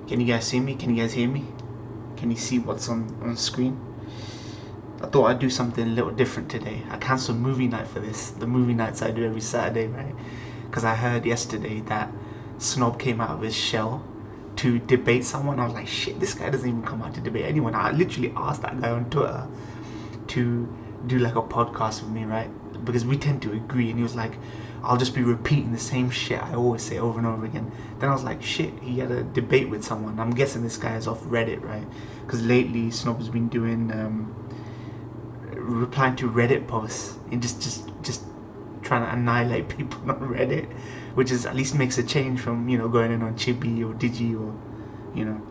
Can you guys see me? Can you guys hear me? Can you see what's on screen? I thought I'd do something a little different today. I cancelled movie night for this. The movie nights I do every Saturday, right? Because I heard yesterday that Snob came out of his shell to debate someone. I was like, shit, this guy doesn't even come out to debate anyone. I literally asked that guy on Twitter to do like a podcast with me, right? Because we tend to agree, and he was like, I'll just be repeating the same shit I always say over and over again. Then I was like, shit, he had a debate with someone. I'm guessing this guy is off Reddit, right? Because lately Snob has been doing replying to Reddit posts and just trying to annihilate people on Reddit, which is at least makes a change from, you know, going in on Chibi or Digi or, you know.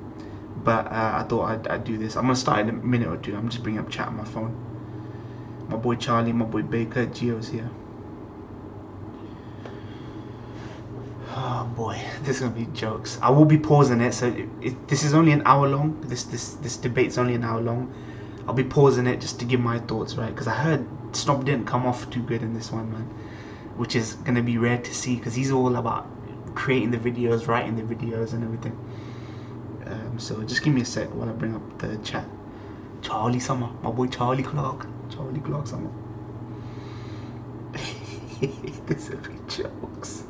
But I thought I'd do this. I'm gonna start in a minute or two. I'm just bringing up chat on my phone. My boy Charlie, my boy Baker, Gio's here. Oh boy, this is gonna be jokes. I will be pausing it, so this is only an hour long. This debate's only an hour long. I'll be pausing it just to give my thoughts, right? Because I heard Snob didn't come off too good in this one, man, which is gonna be rare to see because he's all about creating the videos, writing the videos, and everything. So just give me a sec while I bring up the chat. Charlie Summer, my boy Charlie Clark Summer. This will be jokes.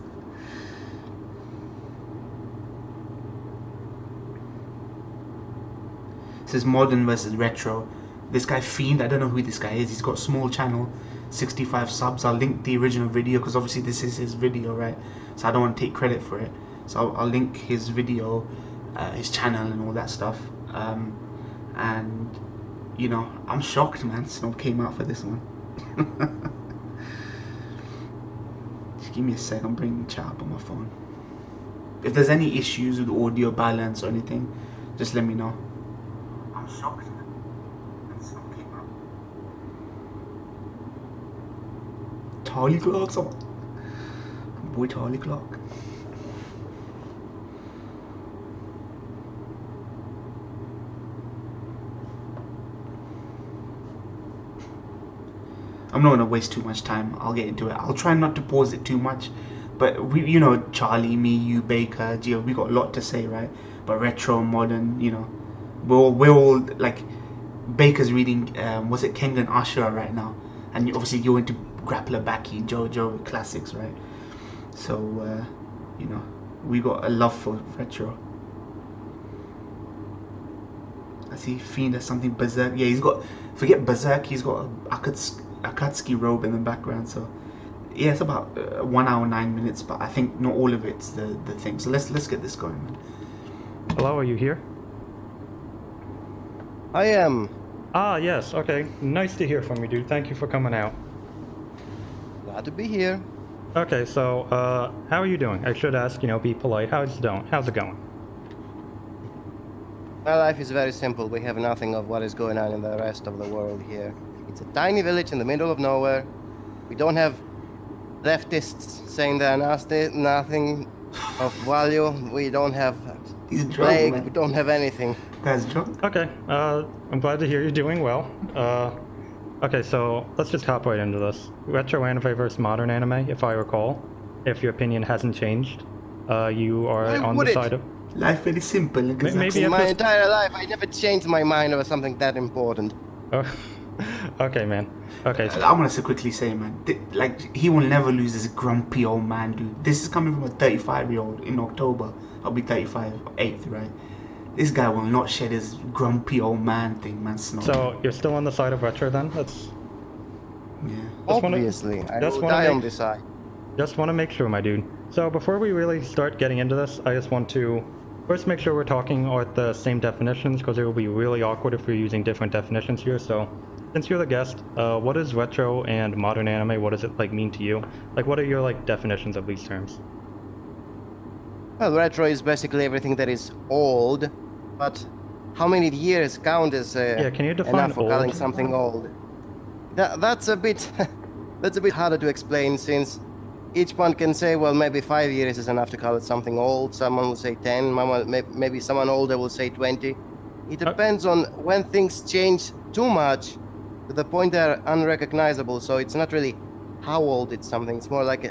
It says modern versus retro. This guy Fiend, I don't know who this guy is. He's got a small channel, 65 subs. I'll link the original video because obviously this is his video, right? So I don't want to take credit for it. So I'll link his video, his channel and all that stuff. And you know, I'm shocked, man. Snob came out for this one. Just give me a sec. I'm bringing chat up on my phone. If there's any issues with audio balance or anything, just let me know. I'm shocked, man. Snob came out. Charlie Clark, someone. Boy Charlie Clark. I'm not gonna waste too much time. I'll get into it. I'll try not to pause it too much, but we, you know, Charlie, me, you, Baker, Gio, we got a lot to say, right? But retro, modern, you know, we're all like, Baker's reading, was it Kengan Ashura right now, and obviously you're into Grappler Baki, JoJo classics, right? So you know, we got a love for retro. I see Fiend has something Berserk. Yeah, he's got, forget Berserk, he's got a Akatsuki robe in the background. So yeah, it's about 1 hour 9 minutes, but I think not all of it's the thing. So let's get this going, man. Hello, are you here? I am. Ah, yes, okay. Nice to hear from you, dude. Thank you for coming out. Glad to be here. Okay, so, how are you doing? I should ask, you know, be polite. How's it going? My life is very simple. We have nothing of what is going on in the rest of the world here. It's a tiny village in the middle of nowhere. We don't have leftists saying they're nasty, nothing of value. We don't have plague, we don't have anything. That's drunk. Okay, I'm glad to hear you're doing well. Okay, so let's just hop right into this. Retro anime versus modern anime, if I recall. If your opinion hasn't changed, you are on the side of... Life very simple. Maybe in my entire life, I never changed my mind over something that important. Oh, okay, man. Okay. I want to quickly say, man, like, he will never lose this grumpy old man, dude. This is coming from a 35-year-old in October. I'll be 35, 8th, right? This guy will not shed his grumpy old man thing, man. So you're still on the side of retro, then? That's... Yeah. Obviously, I will die on this side. Just want to make sure, my dude. So before we really start getting into this, I just want to first make sure we're talking with the same definitions, because it will be really awkward if we're using different definitions here. So since you're the guest, what is retro and modern anime? What does it like mean to you? Like, what are your like definitions of these terms? Well, retro is basically everything that is old, but how many years count as yeah, can you define enough for old? calling something old? That's a bit that's a bit harder to explain, since each one can say, well, maybe 5 years is enough to call it something old. Someone will say 10. Maybe someone older will say 20. It depends on when things change too much to the point they're unrecognizable. So it's not really how old it's something. It's more like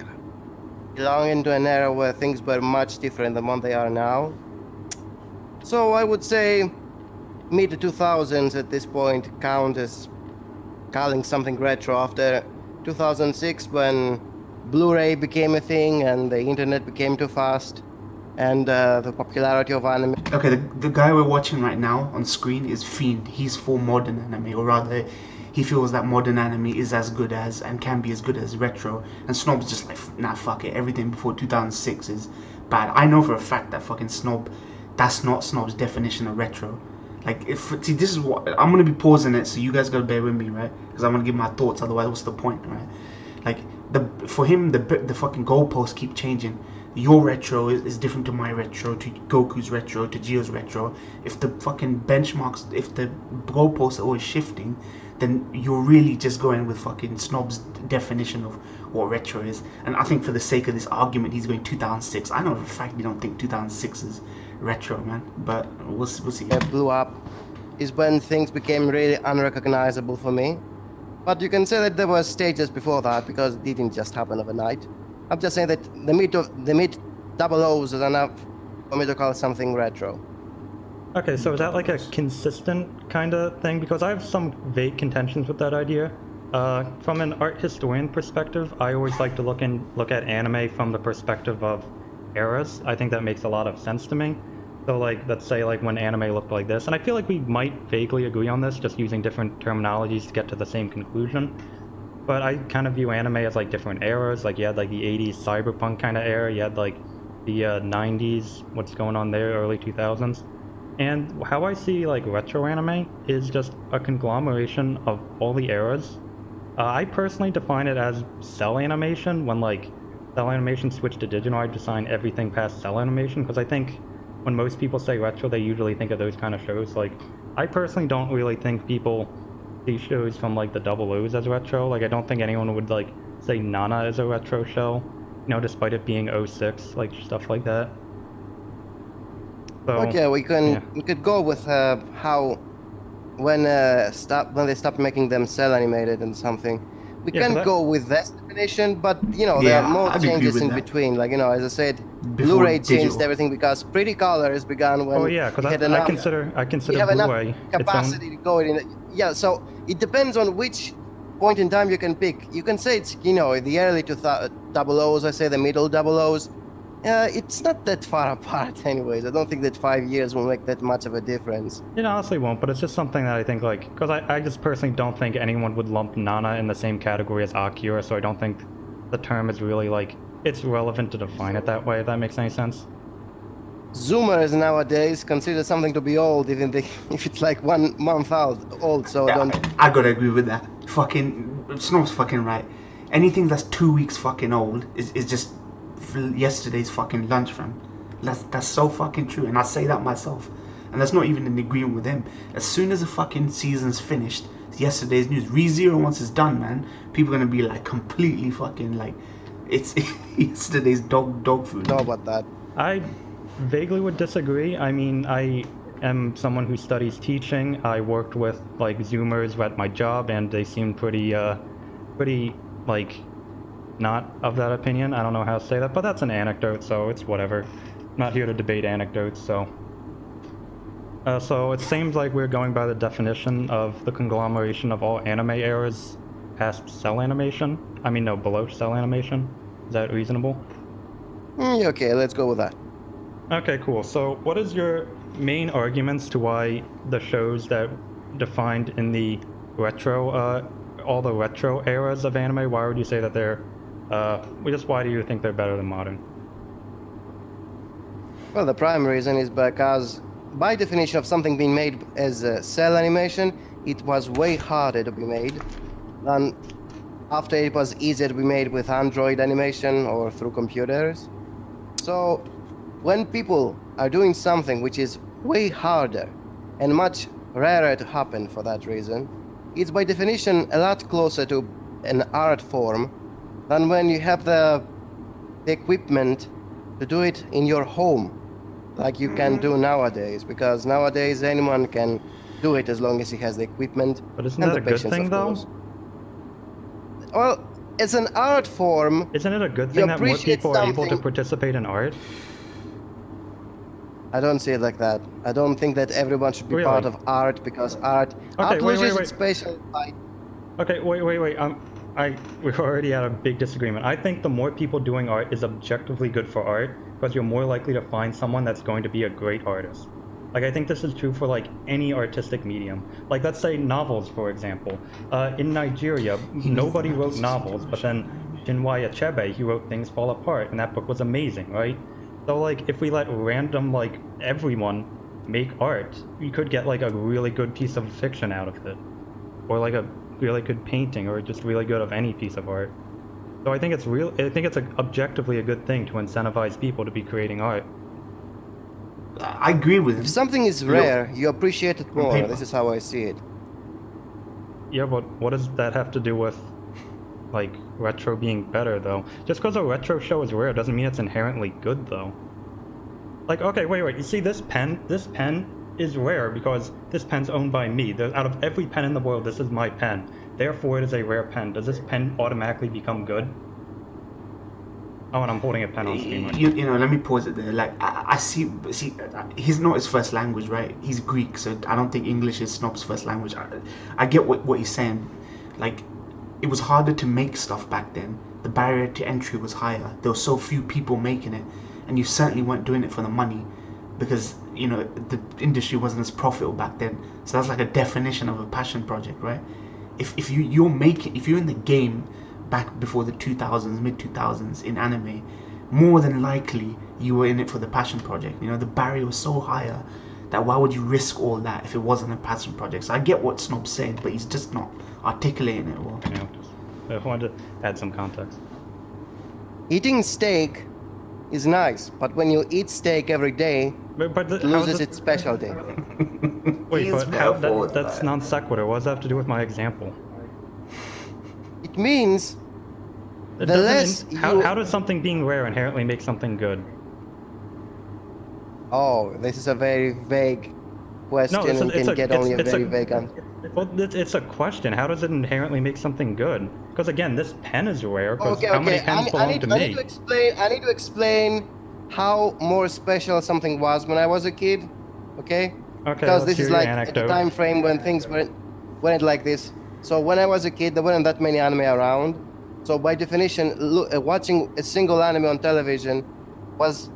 belonging to an era where things were much different than what they are now. So I would say mid 2000s at this point count as calling something retro after 2006 when Blu-ray became a thing and the internet became too fast and the popularity of anime. Okay, the guy we're watching right now on screen is Fiend. He's for modern anime, or rather, he feels that modern anime is as good as and can be as good as retro. And Snob's just like, nah, fuck it. Everything before 2006 is bad. I know for a fact that fucking Snob, that's not Snob's definition of retro. Like, see, this is what I'm gonna be pausing it, so you guys gotta bear with me, right? Because I'm gonna give my thoughts. Otherwise, what's the point, right? Like, for him, the fucking goalposts keep changing. Your retro is different to my retro, to Goku's retro, to Gio's retro. If the fucking benchmarks, if the goalposts are always shifting, then you're really just going with fucking Snob's definition of what retro is. And I think for the sake of this argument, he's going 2006. I know for a fact you don't think 2006 is retro, man. But we'll see. It blew up is when things became really unrecognizable for me. But you can say that there were stages before that because it didn't just happen overnight. I'm just saying that the mid double O's is enough for me to call something retro. Okay, so is that like a consistent kind of thing? Because I have some vague contentions with that idea. From an art historian perspective, I always like to look at anime from the perspective of eras. I think that makes a lot of sense to me. So like, let's say like when anime looked like this, and I feel like we might vaguely agree on this, just using different terminologies to get to the same conclusion. But I kind of view anime as like different eras. Like you had like the 80s cyberpunk kind of era, you had like the 90s, what's going on there, early 2000s. And how I see like retro anime is just a conglomeration of all the eras. I personally define it as cell animation. When like cell animation switched to digital, I define everything past cell animation, because I think when most people say retro, they usually think of those kind of shows. Like, I personally don't really think people see shows from like the double O's as retro. Like, I don't think anyone would like say Nana is a retro show, you know, despite it being 06, like stuff like that. So, okay, we could go with how when they stopped making them cell animated and something. We can go with that definition, but you know there are more changes in between. Like, you know, as I said, Blu-ray changed everything because Pretty Colors began when I consider Blu-ray capacity to go in. Yeah, so it depends on which point in time you can pick. You can say it's, you know, the early double O's. I say the middle double O's. It's not that far apart anyways. I don't think that 5 years will make that much of a difference. It honestly won't, but it's just something that I think, like, because I just personally don't think anyone would lump Nana in the same category as Akira, so I don't think the term is really, like, it's relevant to define it that way, if that makes any sense. Zoomers nowadays consider something to be old, even if it's like 1 month old, so I gotta agree with that. Fucking, Snow's fucking right. Anything that's 2 weeks fucking old is just yesterday's fucking lunch, fam. That's so fucking true, and I say that myself, and that's not even in agreement with him. As soon as the fucking season's finished, yesterday's news. ReZero, once it's done, man, people are gonna be like completely fucking like it's yesterday's dog food. Know about that? I vaguely would disagree. I mean, I am someone who studies teaching. I worked with like Zoomers at my job, and they seem pretty like not of that opinion. I don't know how to say that, but that's an anecdote, so it's whatever. I'm not here to debate anecdotes, so. So it seems like we're going by the definition of the conglomeration of all anime eras past cell animation. I mean, no, below cell animation. Is that reasonable? Okay, let's go with that. Okay, cool. So what is your main arguments to why the shows that defined in the retro, all the retro eras of anime, why would you say that they're why do you think they're better than modern? Well, the prime reason is because, by definition of something being made as a cell animation, it was way harder to be made than after it was easier to be made with Android animation or through computers. So, when people are doing something which is way harder and much rarer to happen for that reason, it's by definition a lot closer to an art form than when you have the equipment to do it in your home, like you can do nowadays, because nowadays anyone can do it as long as he has the equipment. But isn't that a good thing, though? Well, it's an art form. Isn't it a good thing that more people are able to participate in art? I don't see it like that. I don't think that everyone should be Really? part of art because art Okay, wait. is special. Okay, wait. We've already had a big disagreement. I think the more people doing art is objectively good for art because you're more likely to find someone that's going to be a great artist. Like, I think this is true for like any artistic medium. Like, let's say novels, for example. In Nigeria, nobody wrote novels, but then Chinua Achebe, he wrote Things Fall Apart, and that book was amazing, right? So like, if we let random, like, everyone make art, you could get like a really good piece of fiction out of it. Or like a really good painting, or just really good of any piece of art. So I think it's objectively a good thing to incentivize people to be creating art. I agree with him. If something is rare, you appreciate it more. This is how I see it. Yeah, but what does that have to do with, like, retro being better, though? Just because a retro show is rare doesn't mean it's inherently good, though. Like, okay, wait. You see this pen? This pen is rare because this pen's owned by me. Out of every pen in the world, this is my pen. Therefore, it is a rare pen. Does this pen automatically become good? Oh, and I'm holding a pen on screen. Right? You know, let me pause it there. Like, I see, he's not his first language, right? He's Greek, so I don't think English is Snob's first language. I get what he's saying. Like, it was harder to make stuff back then. The barrier to entry was higher. There were so few people making it, and you certainly weren't doing it for the money, because, you know, the industry wasn't as profitable back then. So that's like a definition of a passion project, right? If you're in the game back before the 2000s, mid 2000s in anime, more than likely you were in it for the passion project. You know, the barrier was so higher that why would you risk all that if it wasn't a passion project? So I get what Snob's saying, but he's just not articulating it well. Yeah, I wanted to add some context. Eating steak is nice, but when you eat steak every day, it loses its specialty. Wait, but that's non sequitur. What does that have to do with my example? It means how does something being rare inherently make something good? Oh, this is a very vague question and can get only a very vague answer. Well, it's a question. How does it inherently make something good? Because again, this pen is rare. Okay. How many pens belong to me? I need to explain how more special something was when I was a kid. Okay. Because this is like a time frame when things weren't like this. So when I was a kid, there weren't that many anime around. So by definition, watching a single anime on television was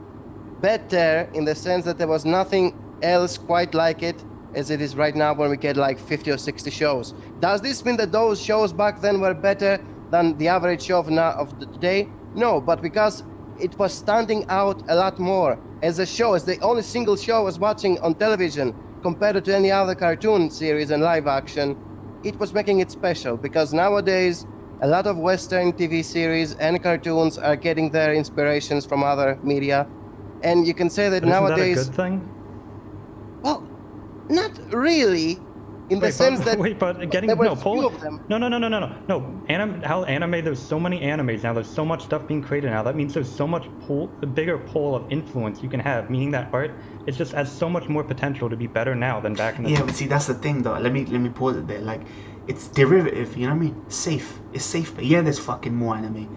better in the sense that there was nothing else quite like it as it is right now when we get like 50 or 60 shows. Does this mean that those shows back then were better than the average show of today? No, but because it was standing out a lot more as a show, as the only single show I was watching on television compared to any other cartoon series and live action, it was making it special. Because nowadays, a lot of Western TV series and cartoons are getting their inspirations from other media. And you can say that nowadays... Isn't that a good thing? Well, not really, in the sense that there were few of them. No. Anime, there's so many animes now, there's so much stuff being created now, that means there's so much a bigger pool of influence you can have, meaning that art, it just has so much more potential to be better now than back in the day. Yeah, but see, that's the thing though, let me pause it there, like, it's derivative, you know what I mean? It's safe, but yeah, there's fucking more anime.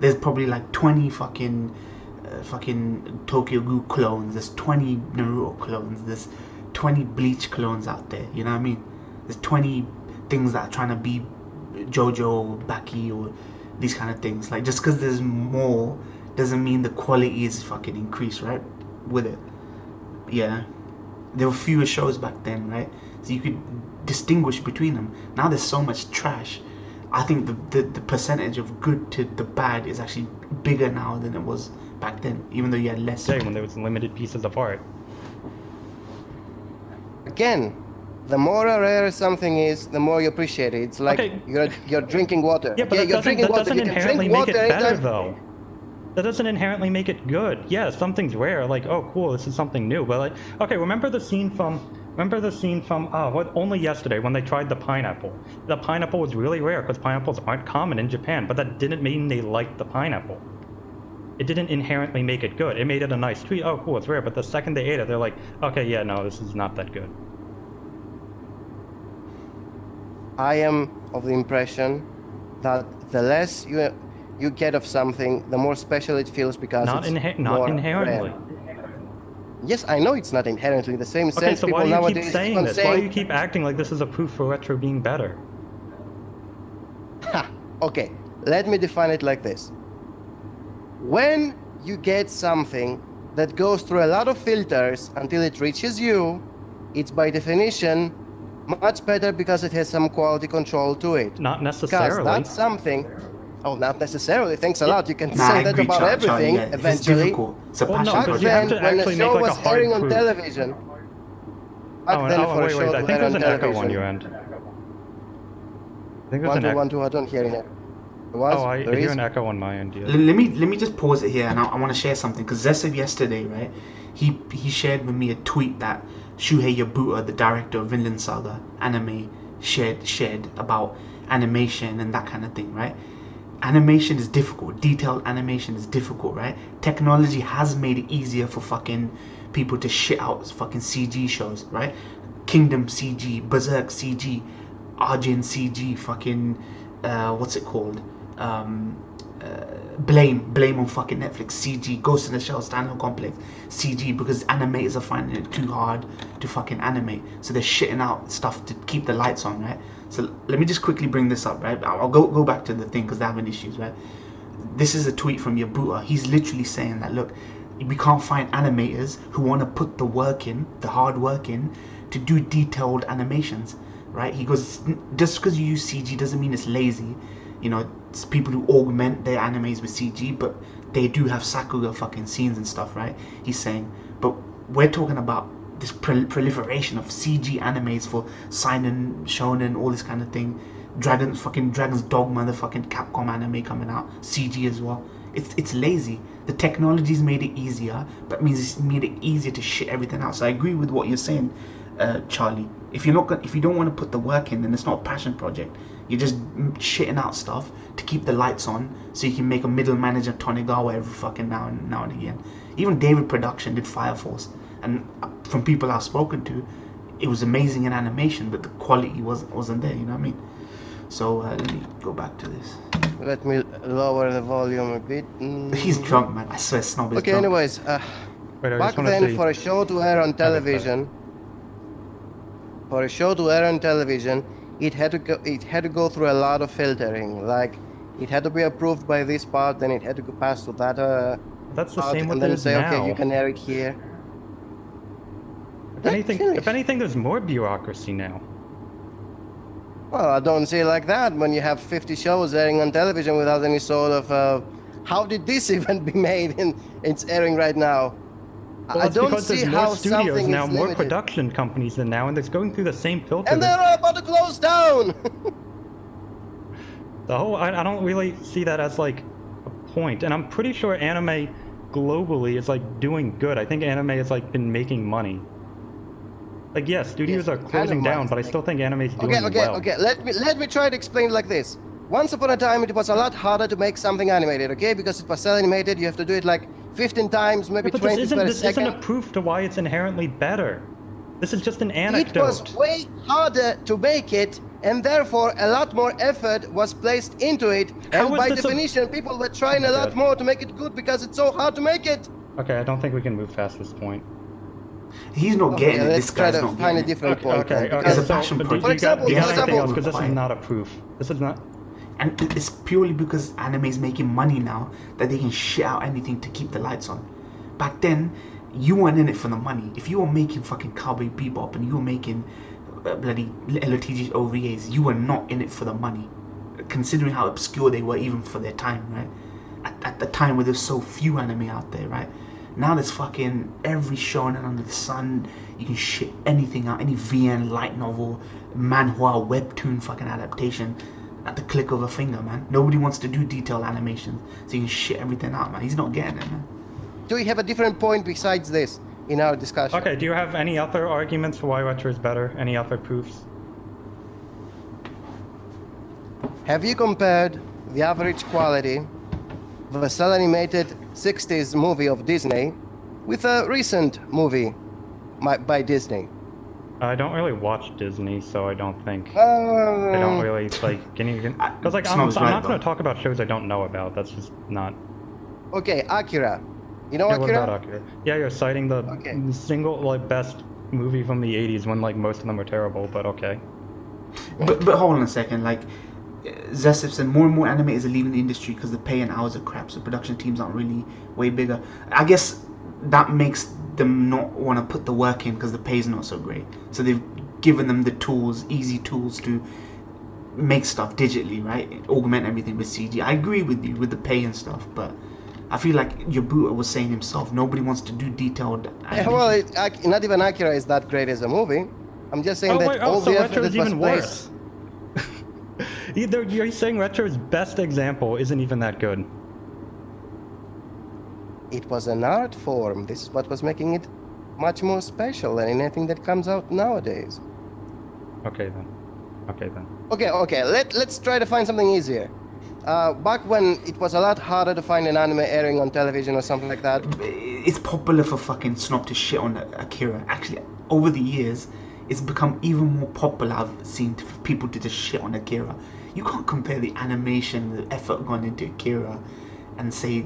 There's probably like 20 fucking Tokyo Ghoul clones, there's 20 Naruto clones, there's 20 Bleach clones out there, you know what I mean? There's 20 things that are trying to be JoJo or Baki or these kind of things. Like, just because there's more doesn't mean the quality is fucking increased, right? With it. Yeah. There were fewer shows back then, right? So you could distinguish between them. Now there's so much trash. I think the percentage of good to the bad is actually bigger now than it was back then, even though you had less. When there was limited pieces of art. Again, the more rare something is, the more you appreciate it. It's like you're drinking water. Yeah, but that doesn't inherently make it better, though. That doesn't inherently make it good. Yeah, something's rare, like, oh cool, this is something new. But like, okay, remember the scene from only yesterday when they tried the pineapple. The pineapple was really rare because pineapples aren't common in Japan, but that didn't mean they liked the pineapple. It didn't inherently make it good. It made it a nice treat. Oh, cool, it's rare. But the second they ate it, they're like, okay, yeah, no, this is not that good. I am of the impression that the less you get of something, the more special it feels because not it's inherently. Rare. Yes, I know it's not inherently the same Okay, sense. so People why do you keep nowadays saying on this? Why do you keep acting like this is a proof for retro being better? Ha, okay, let me define it like this. When you get something that goes through a lot of filters until it reaches you, it's by definition much better because it has some quality control to it. Not Because necessarily. that's something. Oh, not necessarily. Thanks a lot. You can Nah, I say that agree, about Charlie, everything yeah. It's eventually. difficult. It's a Well, no, passion because Back you have then, to when a actually show make, like, was a hard airing on proof. television. Back then, for a show wait, I to think air there's on an echo on television. your end. I think there's an 1 2 echo. 1 2. I don't hear it. Was? Oh, I There hear is? an echo on my end, yeah. Let me just pause it here, and I want to share something because Zesev yesterday, right? He shared with me a tweet that Shuhei Yabuta, the director of Vinland Saga anime, shared about animation and that kind of thing, right? Animation is difficult. Detailed animation is difficult, right? Technology has made it easier for fucking people to shit out fucking CG shows, right? Kingdom CG, Berserk CG, Arjun CG, fucking what's it called? Blame on fucking Netflix CG, Ghost in the Shell Standalone Complex CG, because animators are finding it too hard to fucking animate, so they're shitting out stuff to keep the lights on, right? So let me just quickly bring this up, right? I'll go back to the thing because they're having issues, right? This is a tweet from Yabuta. He's literally saying that, look, we can't find animators who want to put the work in, the hard work in, to do detailed animations, right? He goes, just because you use CG doesn't mean it's lazy. You know, it's people who augment their animes with CG, but they do have Sakuga fucking scenes and stuff, right? He's saying, but we're talking about this proliferation of CG animes for seinen, shonen, all this kind of thing. Dragon's Dogma, the fucking Capcom anime coming out, CG as well. It's lazy. The technology's made it easier, but it means it's made it easier to shit everything out. So I agree with what you're saying, Charlie. If you don't want to put the work in, then it's not a passion project. You're just shitting out stuff to keep the lights on, so you can make a middle manager Tonegawa every fucking now and again. Even David Production did Fire Force, and from people I've spoken to, it was amazing in animation, but the quality wasn't there. You know what I mean? So let me go back to this. Let me lower the volume a bit. He's drunk, man. I swear, Snob is Okay, drunk. anyways, Wait, I back just wanna then see. for a show to air on television, it had to go through a lot of filtering. Like, it had to be approved by this part, then it had to go pass to that That's the part, same with and then it say, now. okay, you can air it here. If anything, there's more bureaucracy now. Well, I don't see it like that when you have 50 shows airing on television without any sort of how did this even be made and it's airing right now? Well, I that's don't because see there's how more studios something now, is more limited. production companies than now, and it's going through the same filter. And they're about to close down! I don't really see that as like a point, and I'm pretty sure anime globally is like doing good. I think anime has like been making money. Like, yes, studios Yes, are closing down, but I still think anime is doing well. Okay. Let me try to explain it like this. Once upon a time, it was a lot harder to make something animated, okay? Because it was cell animated, you have to do it like 15 times, maybe But 20 this per isn't second. a proof to why it's inherently better. This is just an It anecdote. was way harder to make it, and therefore a lot more effort was placed into it. How And is by this a- definition, people were trying Oh a my lot God. more to make it good because it's so hard to make it. Okay, I don't think we can move past this point. He's not Okay, getting it. let's This try guy's to not find a getting it. different point. Okay, then, okay. because- It's a passion but project. For example, do you got for anything example- else? Because this is Quiet. not a proof. This is not. And it's purely because anime is making money now that they can shit out anything to keep the lights on. Back then, you weren't in it for the money. If you were making fucking Cowboy Bebop and you were making bloody LOTG OVAs, you were not in it for the money. Considering how obscure they were even for their time, right? At the time where there's so few anime out there, right? Now there's fucking every shonen under the sun. You can shit anything out, any VN light novel, manhwa, webtoon fucking adaptation at the click of a finger, man. Nobody wants to do detailed animations, so you can shit everything out, man. He's not getting it, man. Do we have a different point besides this in our discussion? Okay, do you have any other arguments for why retro is better? Any other proofs? Have you compared the average quality of a cell animated 60s movie of Disney with a recent movie by Disney? I don't really watch Disney, so I don't think. I I don't really like. Because like I'm Snob's not right, going though. to talk about shows I don't know about. That's just not. Okay, Akira. You know Yeah, what Akira? about Akira? Yeah, you're citing the Okay. single like best movie from the 80s when like most of them are terrible, but okay. But hold on a second, like Zesif said, more and more animators are leaving the industry because the pay and hours are crap, so production teams aren't really way bigger. I guess that makes them not want to put the work in because the pay's not so great. So they've given them the tools, easy tools to make stuff digitally, right? Augment everything with CG. I agree with you with the pay and stuff, but I feel like Yabuta was saying himself, nobody wants to do detailed Yeah, well, not even Akira is that great as a movie. I'm just saying that all so the effort Retro is that was even placed. worse. You're saying Retro's best example isn't even that good. It was an art form. This is what was making it much more special than anything that comes out nowadays. Okay then. Okay. Let's try to find something easier. Back when it was a lot harder to find an anime airing on television or something like that. It's popular for fucking Snob to shit on Akira. Actually, over the years, it's become even more popular. I've seen for people to just shit on Akira. You can't compare the animation, the effort gone into Akira, and say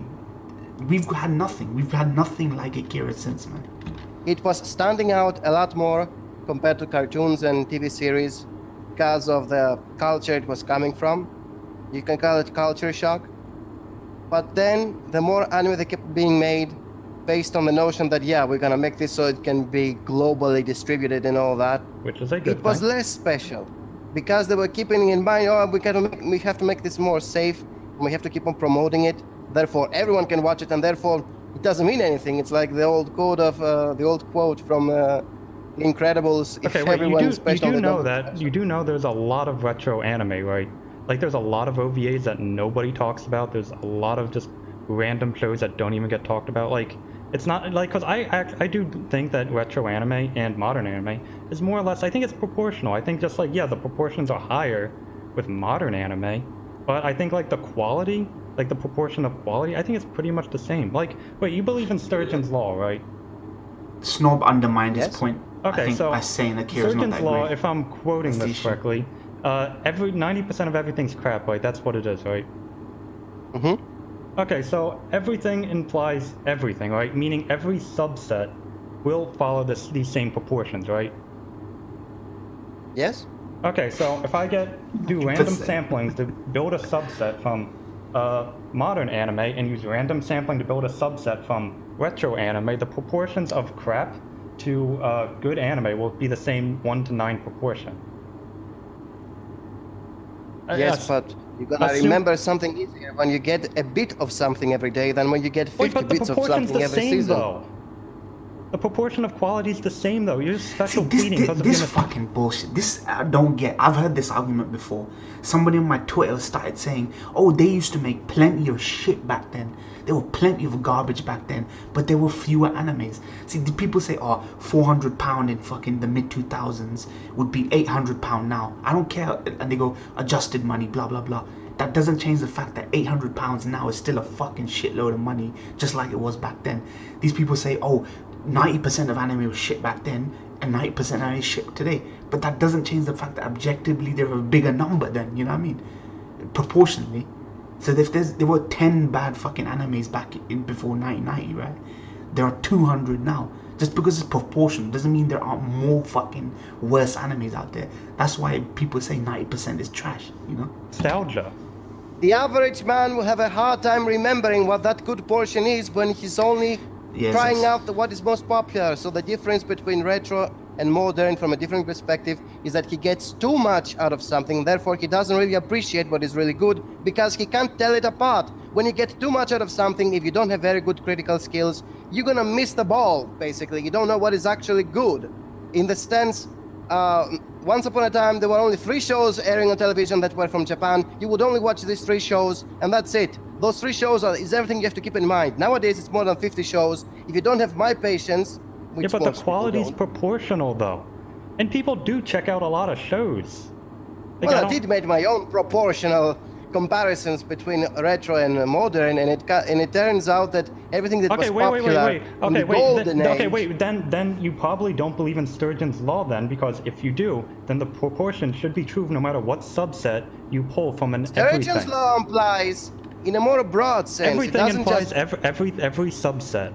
we've had nothing. We've had nothing like Akira since, man. It was standing out a lot more compared to cartoons and TV series because of the culture it was coming from. You can call it culture shock. But then the more anime that kept being made based on the notion that, yeah, we're gonna make this so it can be globally distributed and all that. Which is a good It was thing. less special because they were keeping in mind, oh, we have to make this more safe and we have to keep on promoting it. Therefore, everyone can watch it, and therefore it doesn't mean anything. It's like the old quote from The Incredibles. Okay, if wait, everyone you is do special, they know don't that special. you do know there's a lot of retro anime, right? Like there's a lot of OVAs that nobody talks about. There's a lot of just random shows that don't even get talked about. Like it's not like because I do think that retro anime and modern anime is more or less. I think it's proportional. I think just like yeah, the proportions are higher with modern anime, but I think like the quality, like the proportion of quality, I think it's pretty much the same. Like wait, you believe in Sturgeon's law, right? Snob undermined his Yes. point. Okay, I think so by saying Akira's not Sturgeon's that law, great. if I'm quoting That's the this issue. correctly, every 90% of everything's crap, right? That's what it is, right? Mm-hmm. Okay, so everything implies everything, right? Meaning every subset will follow these same proportions, right? Yes. Okay, so if I do random samplings to build a subset from modern anime and use random sampling to build a subset from retro anime, the proportions of crap to good anime will be the same 1:9 proportion. Yes, but you're gonna remember something easier when you get a bit of something every day than when you get 50 Wait, but the bits of proportion's something the every same, season. though. The proportion of quality is the same, though. You're special See, pleading because of this your fucking bullshit. This I don't get. I've heard this argument before. Somebody on my Twitter started saying, "Oh, they used to make plenty of shit back then. There were plenty of garbage back then, but there were fewer animes." See, the people say, "Oh, £400 in fucking the mid 2000s would be £800 now." I don't care, and they go adjusted money, blah blah blah. That doesn't change the fact that £800 now is still a fucking shitload of money, just like it was back then. These people say, "Oh, 90% of anime was shit back then and 90% of anime is shit today," but that doesn't change the fact that objectively they're a bigger number then, you know what I mean, proportionally. So if there were 10 bad fucking animes back in before 1990, right, there are 200 now. Just because it's proportional doesn't mean there aren't more fucking worse animes out there. That's why people say 90% is trash, you know. nostalgia. The average man will have a hard time remembering what that good portion is when he's only trying out what is most popular. So the difference between retro and modern from a different perspective is that he gets too much out of something, therefore he doesn't really appreciate what is really good because he can't tell it apart. When you get too much out of something, if you don't have very good critical skills, you're gonna miss the ball, basically. You don't know what is actually good. In the sense, once upon a time, there were only 3 shows airing on television that were from Japan. You would only watch these 3 shows, and that's it. Those 3 shows is everything you have to keep in mind. Nowadays, it's more than 50 shows. If you don't have my patience, which Yeah, but the most people quality's don't. proportional, though. And people do check out a lot of shows. Like, Well, I did make my own proportional comparisons between retro and modern, and it turns out that everything that was popular in the golden age. Then you probably don't believe in Sturgeon's law then, because if you do, then the proportion should be true no matter what subset you pull from an Sturgeon's everything. law implies in a more broad sense. Everything it doesn't implies just... every subset.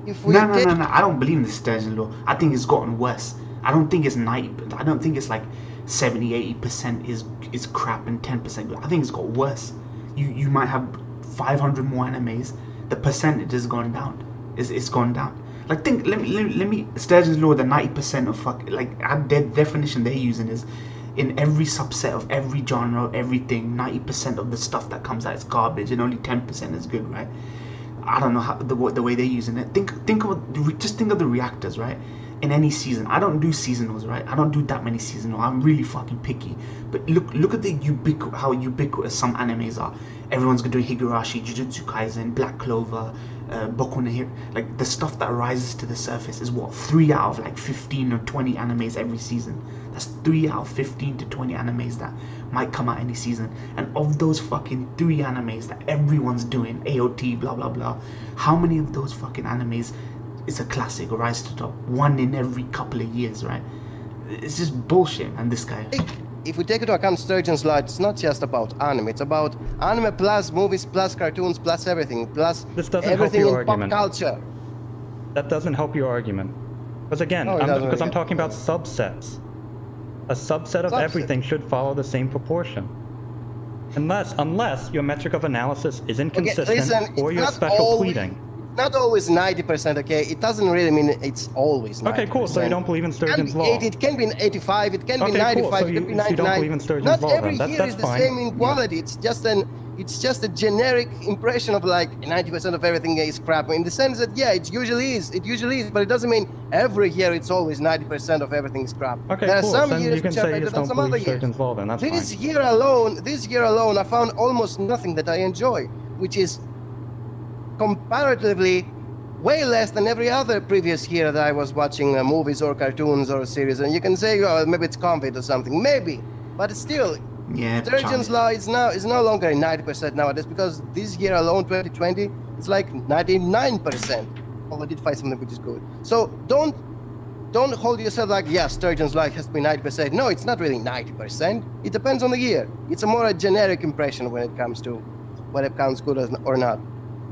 If we No. I don't believe in the Sturgeon law. I think it's gotten worse. I don't think it's 90. I don't think it's like 70-80% is crap and 10% good. I think it's got worse. You might have 500 more animes. The percentage has gone down. It's gone down. Like think. Let me. Sturgeon's law. The 90% of the definition they're using is, in every subset of every genre, everything, 90% of the stuff that comes out is garbage, and only 10% is good, right? I don't know how the way they're using it. Think of the reactors, right? In any season, I don't do seasonals, right? I don't do that many seasonal. I'm really fucking picky. But look at the how ubiquitous some animes are. Everyone's doing Higurashi, Jujutsu Kaisen, Black Clover, Boku no Hero. Like the stuff that rises to the surface is what 3 out of like 15 or 20 animes every season. That's 3 out of 15 to 20 animes that might come out any season. And of those fucking 3 animes that everyone's doing, AOT, blah blah blah, how many of those fucking animes is a classic or rise to top? One in every couple of years, right? It's just bullshit. And this guy, if we take into account Sturgeon's law, it's not just about anime. It's about anime plus movies plus cartoons plus everything plus This doesn't everything help your in argument. pop culture. That doesn't help your argument. Because again, No, it doesn't I'm really. talking about subsets. A subset of Subset. everything should follow the same proportion. Unless your metric of analysis is inconsistent listen, or it's your not special always- pleading. Not always 90%, okay? It doesn't really mean it's always 90%. Okay, cool. So you don't believe in It can Sturgeon's be law. 80, it can be 85, it can be Okay, 95, cool. So it can be you 99. don't believe in Sturgeon's Not law, every then. year That's is the fine. same in quality. It's just a generic impression of like 90% of everything is crap. In the sense that it usually is, but it doesn't mean every year it's always 90% of everything is crap. Okay, there cool. are some Then years you can which are say you better just than don't some other believe years. Sturgeon's law, then that's This fine. year alone, I found almost nothing that I enjoy, which is comparatively way less than every other previous year that I was watching movies or cartoons or series. And you can say, oh, maybe it's COVID or something, maybe, but still, yeah, Sturgeon's law is no longer 90% nowadays, because this year alone, 2020, it's like 99%. Although I did find something which is good. So don't hold yourself like, Sturgeon's law has to be 90%. No, it's not really 90%. It depends on the year. It's a generic impression when it comes to whether it counts good or not.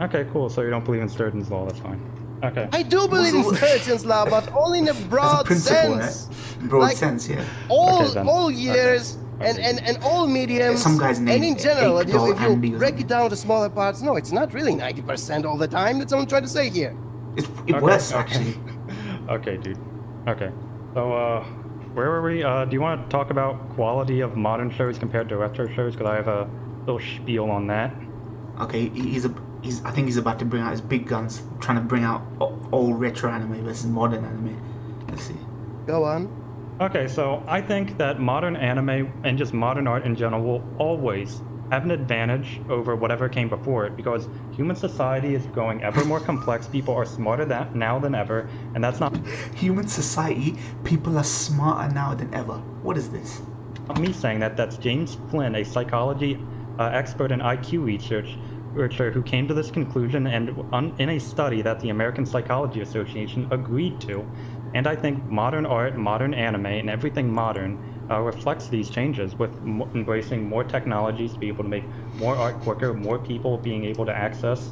Okay, cool. So you don't believe in Sturgeon's law, that's fine. Okay. I do believe in Sturgeon's law, but only in a broad principle, sense. right? Broad Like, sense, yeah. Okay, then. All years Okay. and all mediums. Some guy's and named in general, if April you Andy or break something. it down to smaller parts, no, it's not really 90% all the time. That's what I'm trying to say here. It's Okay, worse okay. actually. Okay, dude. Okay. So, where were we? Do you want to talk about quality of modern shows compared to retro shows? Because I have a little spiel on that. Okay, I think he's about to bring out his big guns, trying to bring out old retro anime versus modern anime. Let's see. Go on. Okay, so I think that modern anime and just modern art in general will always have an advantage over whatever came before it, because human society is growing ever more complex. People are smarter now than ever, and that's not Human society, people are smarter now than ever. What is this? me saying that. That's James Flynn, a psychology expert in IQ researcher who came to this conclusion, and in a study that the American Psychology Association agreed to. And I think modern art, modern anime, and everything modern reflects these changes, with embracing more technologies to be able to make more art quicker, more people being able to access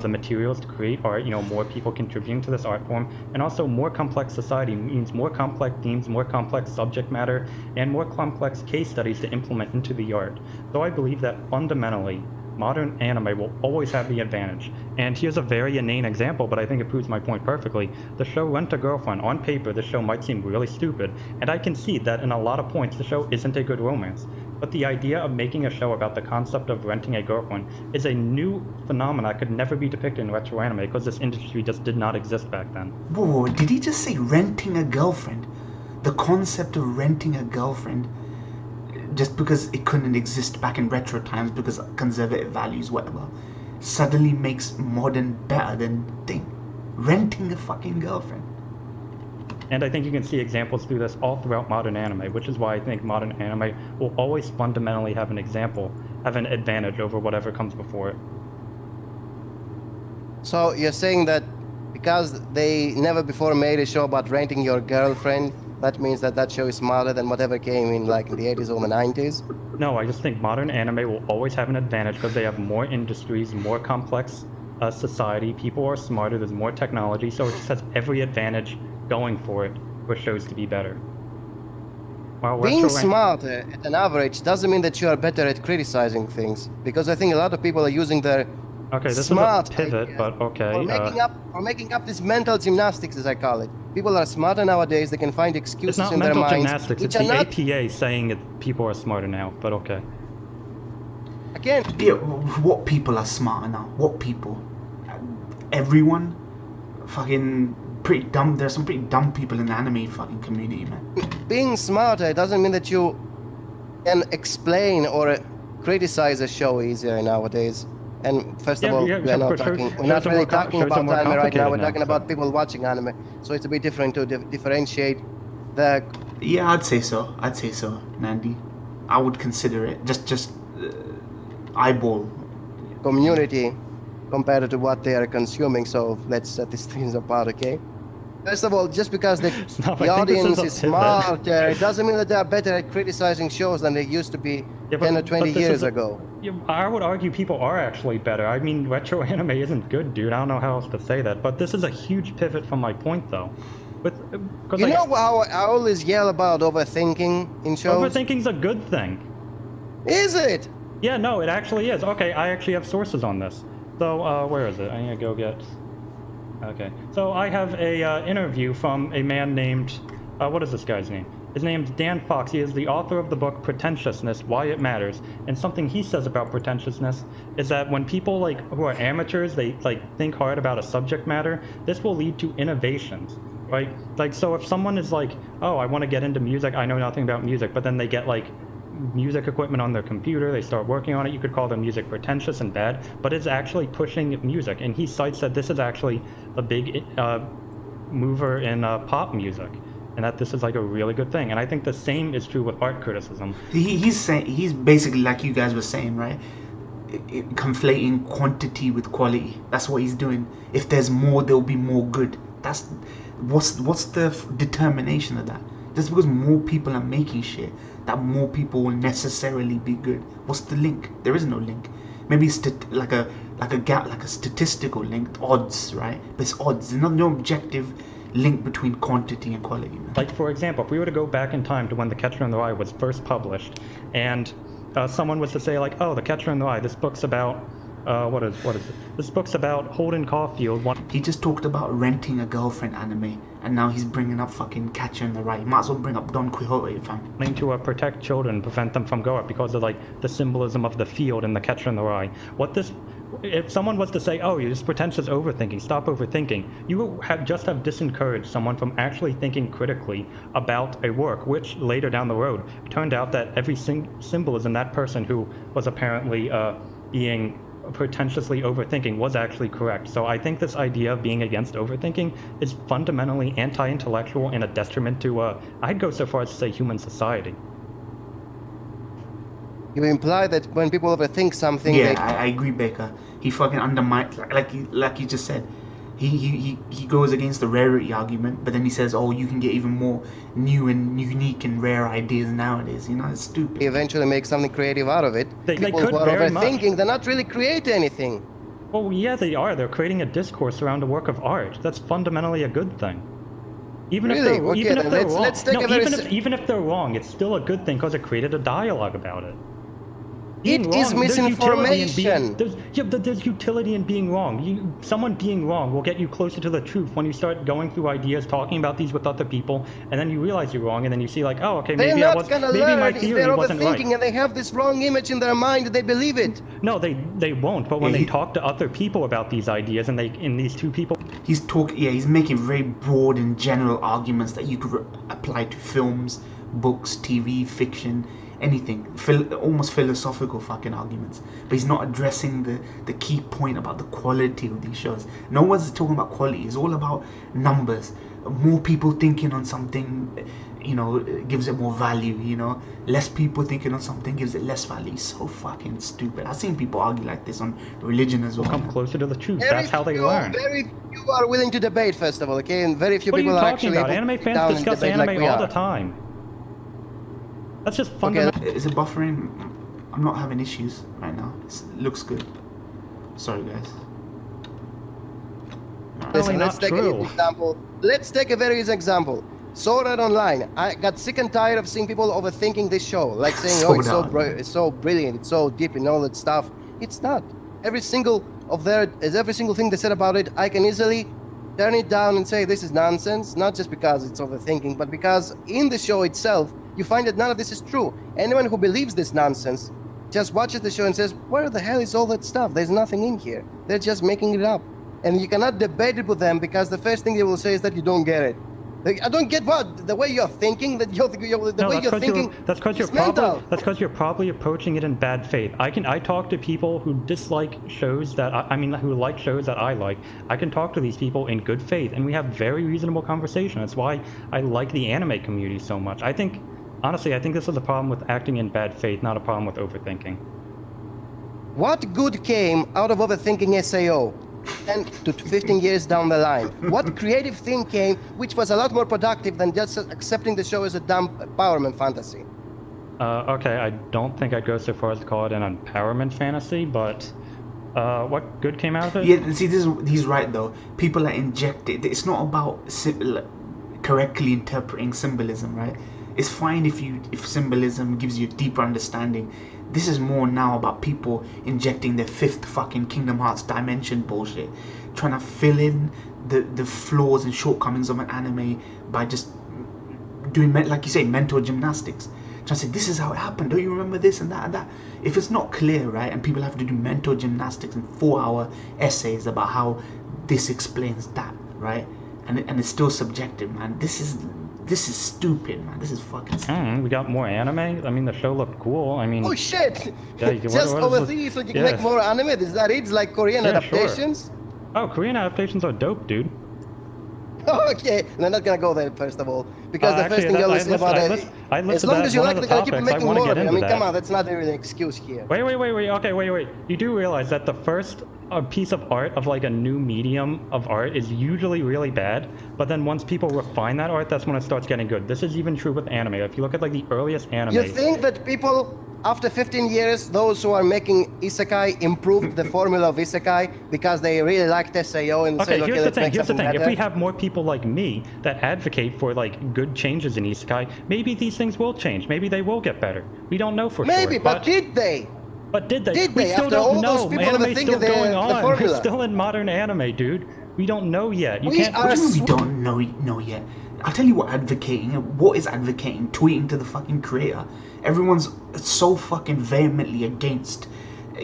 the materials to create art, more people contributing to this art form, and also more complex society means more complex themes, more complex subject matter, and more complex case studies to implement into the art. So I believe that fundamentally, modern anime will always have the advantage. And here's a very inane example, but I think it proves my point perfectly. The show Rent a Girlfriend, on paper, the show might seem really stupid, and I concede that in a lot of points the show isn't a good romance. But the idea of making a show about the concept of renting a girlfriend is a new phenomenon that could never be depicted in retro anime, because this industry just did not exist back then. Whoa, did he just say renting a girlfriend? The concept of renting a girlfriend, just because it couldn't exist back in retro times because of conservative values, whatever, suddenly makes modern better than thing. Renting a fucking girlfriend. And I think you can see examples through this all throughout modern anime, which is why I think modern anime will always fundamentally have an advantage over whatever comes before it. So you're saying that because they never before made a show about renting your girlfriend, that means that that show is smarter than whatever came in like in the 80s or the 90s. No, I just think modern anime will always have an advantage because they have more industries, more complex society, people are smarter, there's more technology, so it just has every advantage going for it for shows to be better. While Being smarter at an average doesn't mean that you are better at criticizing things, because I think a lot of people are using their smart is a pivot, but okay. For making up this mental gymnastics, as I call it. People are smarter nowadays, they can find excuses in their minds. It's not mental gymnastics, it's the APA saying people are smarter now, but okay. Again. Yeah, what people are smarter now? What people? Everyone? Fucking pretty dumb. There's some pretty dumb people in the anime fucking community, man. Being smarter doesn't mean that you can explain or criticize a show easier nowadays. And first of all, we're not really talking about anime right now. We're talking about people watching anime, so it's a bit different to differentiate the. Yeah, I'd say so. Nandi. I would consider it just eyeball community compared to what they are consuming. So let's set these things apart, okay? First of all, just because the audience is smarter, it doesn't mean that they are better at criticizing shows than they used to be 10 or 20 years ago. I would argue people are actually better. I mean, retro anime isn't good, dude. I don't know how else to say that. But this is a huge pivot from my point, though. You know how I always yell about overthinking in shows? Overthinking's a good thing. Is it? Yeah, no, it actually is. Okay, I actually have sources on this. So, where is it? I need to go get... Okay, so I have a interview from a man named... what is this guy's name? His name's Dan Fox. He is the author of the book Pretentiousness, Why It Matters. And something he says about pretentiousness is that when people who are amateurs, they think hard about a subject matter, this will lead to innovations, right? So if someone is like, oh, I want to get into music, I know nothing about music, but then they get music equipment on their computer, they start working on it, you could call their music pretentious and bad, but it's actually pushing music. And he cites that this is actually a big mover in pop music, and that this is a really good thing. And I think the same is true with art criticism. He's basically, like you guys were saying, right? Conflating quantity with quality. That's what he's doing. If there's more, there'll be more good. That's what's the determination of that? Just because more people are making shit, that more people will necessarily be good. What's the link? There is no link. Maybe it's like a statistical link, odds, right? But it's odds. There's no objective link between quantity and quality, man. For example, if we were to go back in time to when The Catcher in the Rye was first published, and someone was to say oh, The Catcher in the Rye, this book's about what is it? This book's about Holden Caulfield. He just talked about renting a girlfriend anime, and now he's bringing up fucking Catcher in the Rye. He might as well bring up Don Quixote, fam. Wanting to protect children, prevent them from growing up because of the symbolism of the field in The Catcher in the Rye. If someone was to say, oh, you're just pretentious overthinking, stop overthinking, you would have disencouraged someone from actually thinking critically about a work, which later down the road turned out that every symbolism that person who was apparently being pretentiously overthinking was actually correct. So I think this idea of being against overthinking is fundamentally anti-intellectual and a detriment to, I'd go so far as to say, human society. You imply that when people overthink something... Yeah, I agree, Baker. He fucking undermines, like you just said, he goes against the rarity argument, but then he says, oh, you can get even more new and unique and rare ideas nowadays. It's stupid. He eventually makes something creative out of it. People who are overthinking, they're not really creating anything. Well, yeah, they are. They're creating a discourse around a work of art. That's fundamentally a good thing. Even if they're wrong. Even if they're wrong, it's still a good thing because it created a dialogue about it. It is misinformation. There's utility in being wrong. Someone being wrong will get you closer to the truth when you start going through ideas, talking about these with other people, and then you realize you're wrong, and then you see oh, okay, maybe my theory wasn't right. And they have this wrong image in their mind, they believe it. No, they won't. But when they talk to other people about these ideas, and these two people, he's making very broad and general arguments that you could apply to films, books, TV, fiction. Anything, almost philosophical fucking arguments, but he's not addressing the key point about the quality of these shows. No one's talking about quality. It's all about numbers. More people thinking on something, gives it more value. Less people thinking on something gives it less value. It's so fucking stupid. I've seen people argue like this on religion as well. Come closer to the truth. That's how they learn. Very you are willing to debate, first of all, okay? And very few What are you people are talking actually about? able to Anime sit fans down and discuss debate anime like we all the are. time. That's just fundamental. Is it buffering? I'm not having issues right now. It looks good. Sorry, guys. Listen, not let's take true. an example. Let's take a very easy example. Sword Art Online. I got sick and tired of seeing people overthinking this show, like saying, "Oh, it's so brilliant, it's so deep, and all that stuff." It's not. Every single thing they said about it, I can easily turn it down and say this is nonsense. Not just because it's overthinking, but because in the show itself, you find that none of this is true. Anyone who believes this nonsense just watches the show and says, "Where the hell is all that stuff? There's nothing in here. They're just making it up." And you cannot debate it with them because the first thing they will say is that you don't get it. I don't get what the way you're thinking. That's because you're probably approaching it in bad faith. I talk to people who dislike shows that who like shows that I like. I can talk to these people in good faith, and we have very reasonable conversation. That's why I like the anime community so much. Honestly, I think this is a problem with acting in bad faith, not a problem with overthinking. What good came out of overthinking SAO? 10 to 15 years down the line, what creative thing came which was a lot more productive than just accepting the show as a dumb empowerment fantasy? Okay, I don't think I'd go so far as to call it an empowerment fantasy, but what good came out of it? Yeah, see, he's right though. People are injected. It's not about correctly interpreting symbolism, right? It's fine if symbolism gives you a deeper understanding. This is more now about people injecting their fifth fucking Kingdom Hearts dimension bullshit, trying to fill in the flaws and shortcomings of an anime by just doing, like you say, mental gymnastics. Trying to say, this is how it happened, don't you remember this and that and that? If it's not clear, right, and people have to do mental gymnastics and 4-hour essays about how this explains that, right, and it's still subjective, man. This is stupid, man. This is fucking stupid. We got more anime? I mean, the show looked cool. I mean... Oh, shit! Yeah, just overseas so you can make more anime? Is that it? It's like Korean adaptations? Sure. Oh, Korean adaptations are dope, dude. Okay, and I'm not gonna go there, first of all. Because the first thing you'll listen about it... As long as you like it, keep making more of it. I mean, come on, that's not really an excuse here. Wait. Okay, wait. You do realize that the first piece of art of like a new medium of art is usually really bad, but then once people refine that art, that's when it starts getting good. This is even true with anime. If you look at like the earliest anime... You think that people, after 15 years, those who are making isekai improved the formula of isekai because they really liked SAO and said, okay, let's make something better? If we have more people like me that advocate for like good changes in isekai, maybe these things will change. Maybe they will get better. We don't know for sure. Maybe, but did they? But did they? Did we they? still After don't all know. those people Anime's still going on. We're formula. still in modern anime, dude. We don't know yet. What do you mean we don't know yet? I'll tell you what advocating. What is advocating? Tweeting to the fucking creator. Everyone's so fucking vehemently against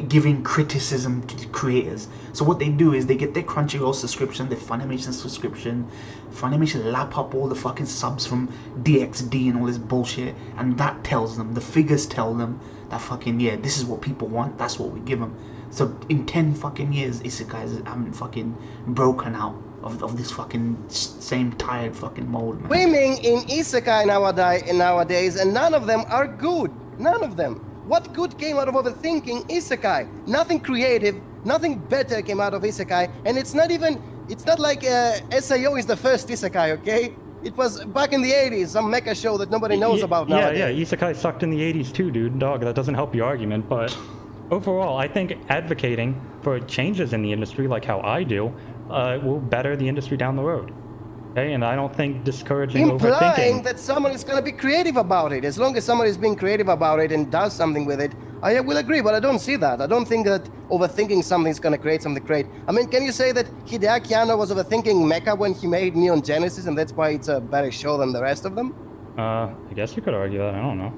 giving criticism to the creators. So what they do is they get their Crunchyroll subscription, their Funimation subscription. Funimation lap up all the fucking subs from DxD and all this bullshit, and that tells them, the figures tell them that fucking, yeah, this is what people want, that's what we give them. So in 10 fucking years, isekais haven't fucking broken out of this fucking same tired fucking mold, man. Swimming in isekai nowadays, and none of them are good. None of them. What good came out of overthinking isekai? Nothing creative, nothing better came out of isekai, and it's not like SAO is the first isekai, okay? It was back in the 80s, some mecha show that nobody knows about nowadays. Yeah, isekai sucked in the 80s too, dude. Dog, that doesn't help your argument, but overall, I think advocating for changes in the industry, like how I do, will better the industry down the road. Okay, and I don't think discouraging overthinking... Implying that someone is going to be creative about it. As long as someone is being creative about it and does something with it, I will agree, but I don't see that. I don't think that overthinking something is going to create something great. I mean, can you say that Hideaki Anno was overthinking mecha when he made Neon Genesis, and that's why it's a better show than the rest of them? I guess you could argue that. I don't know.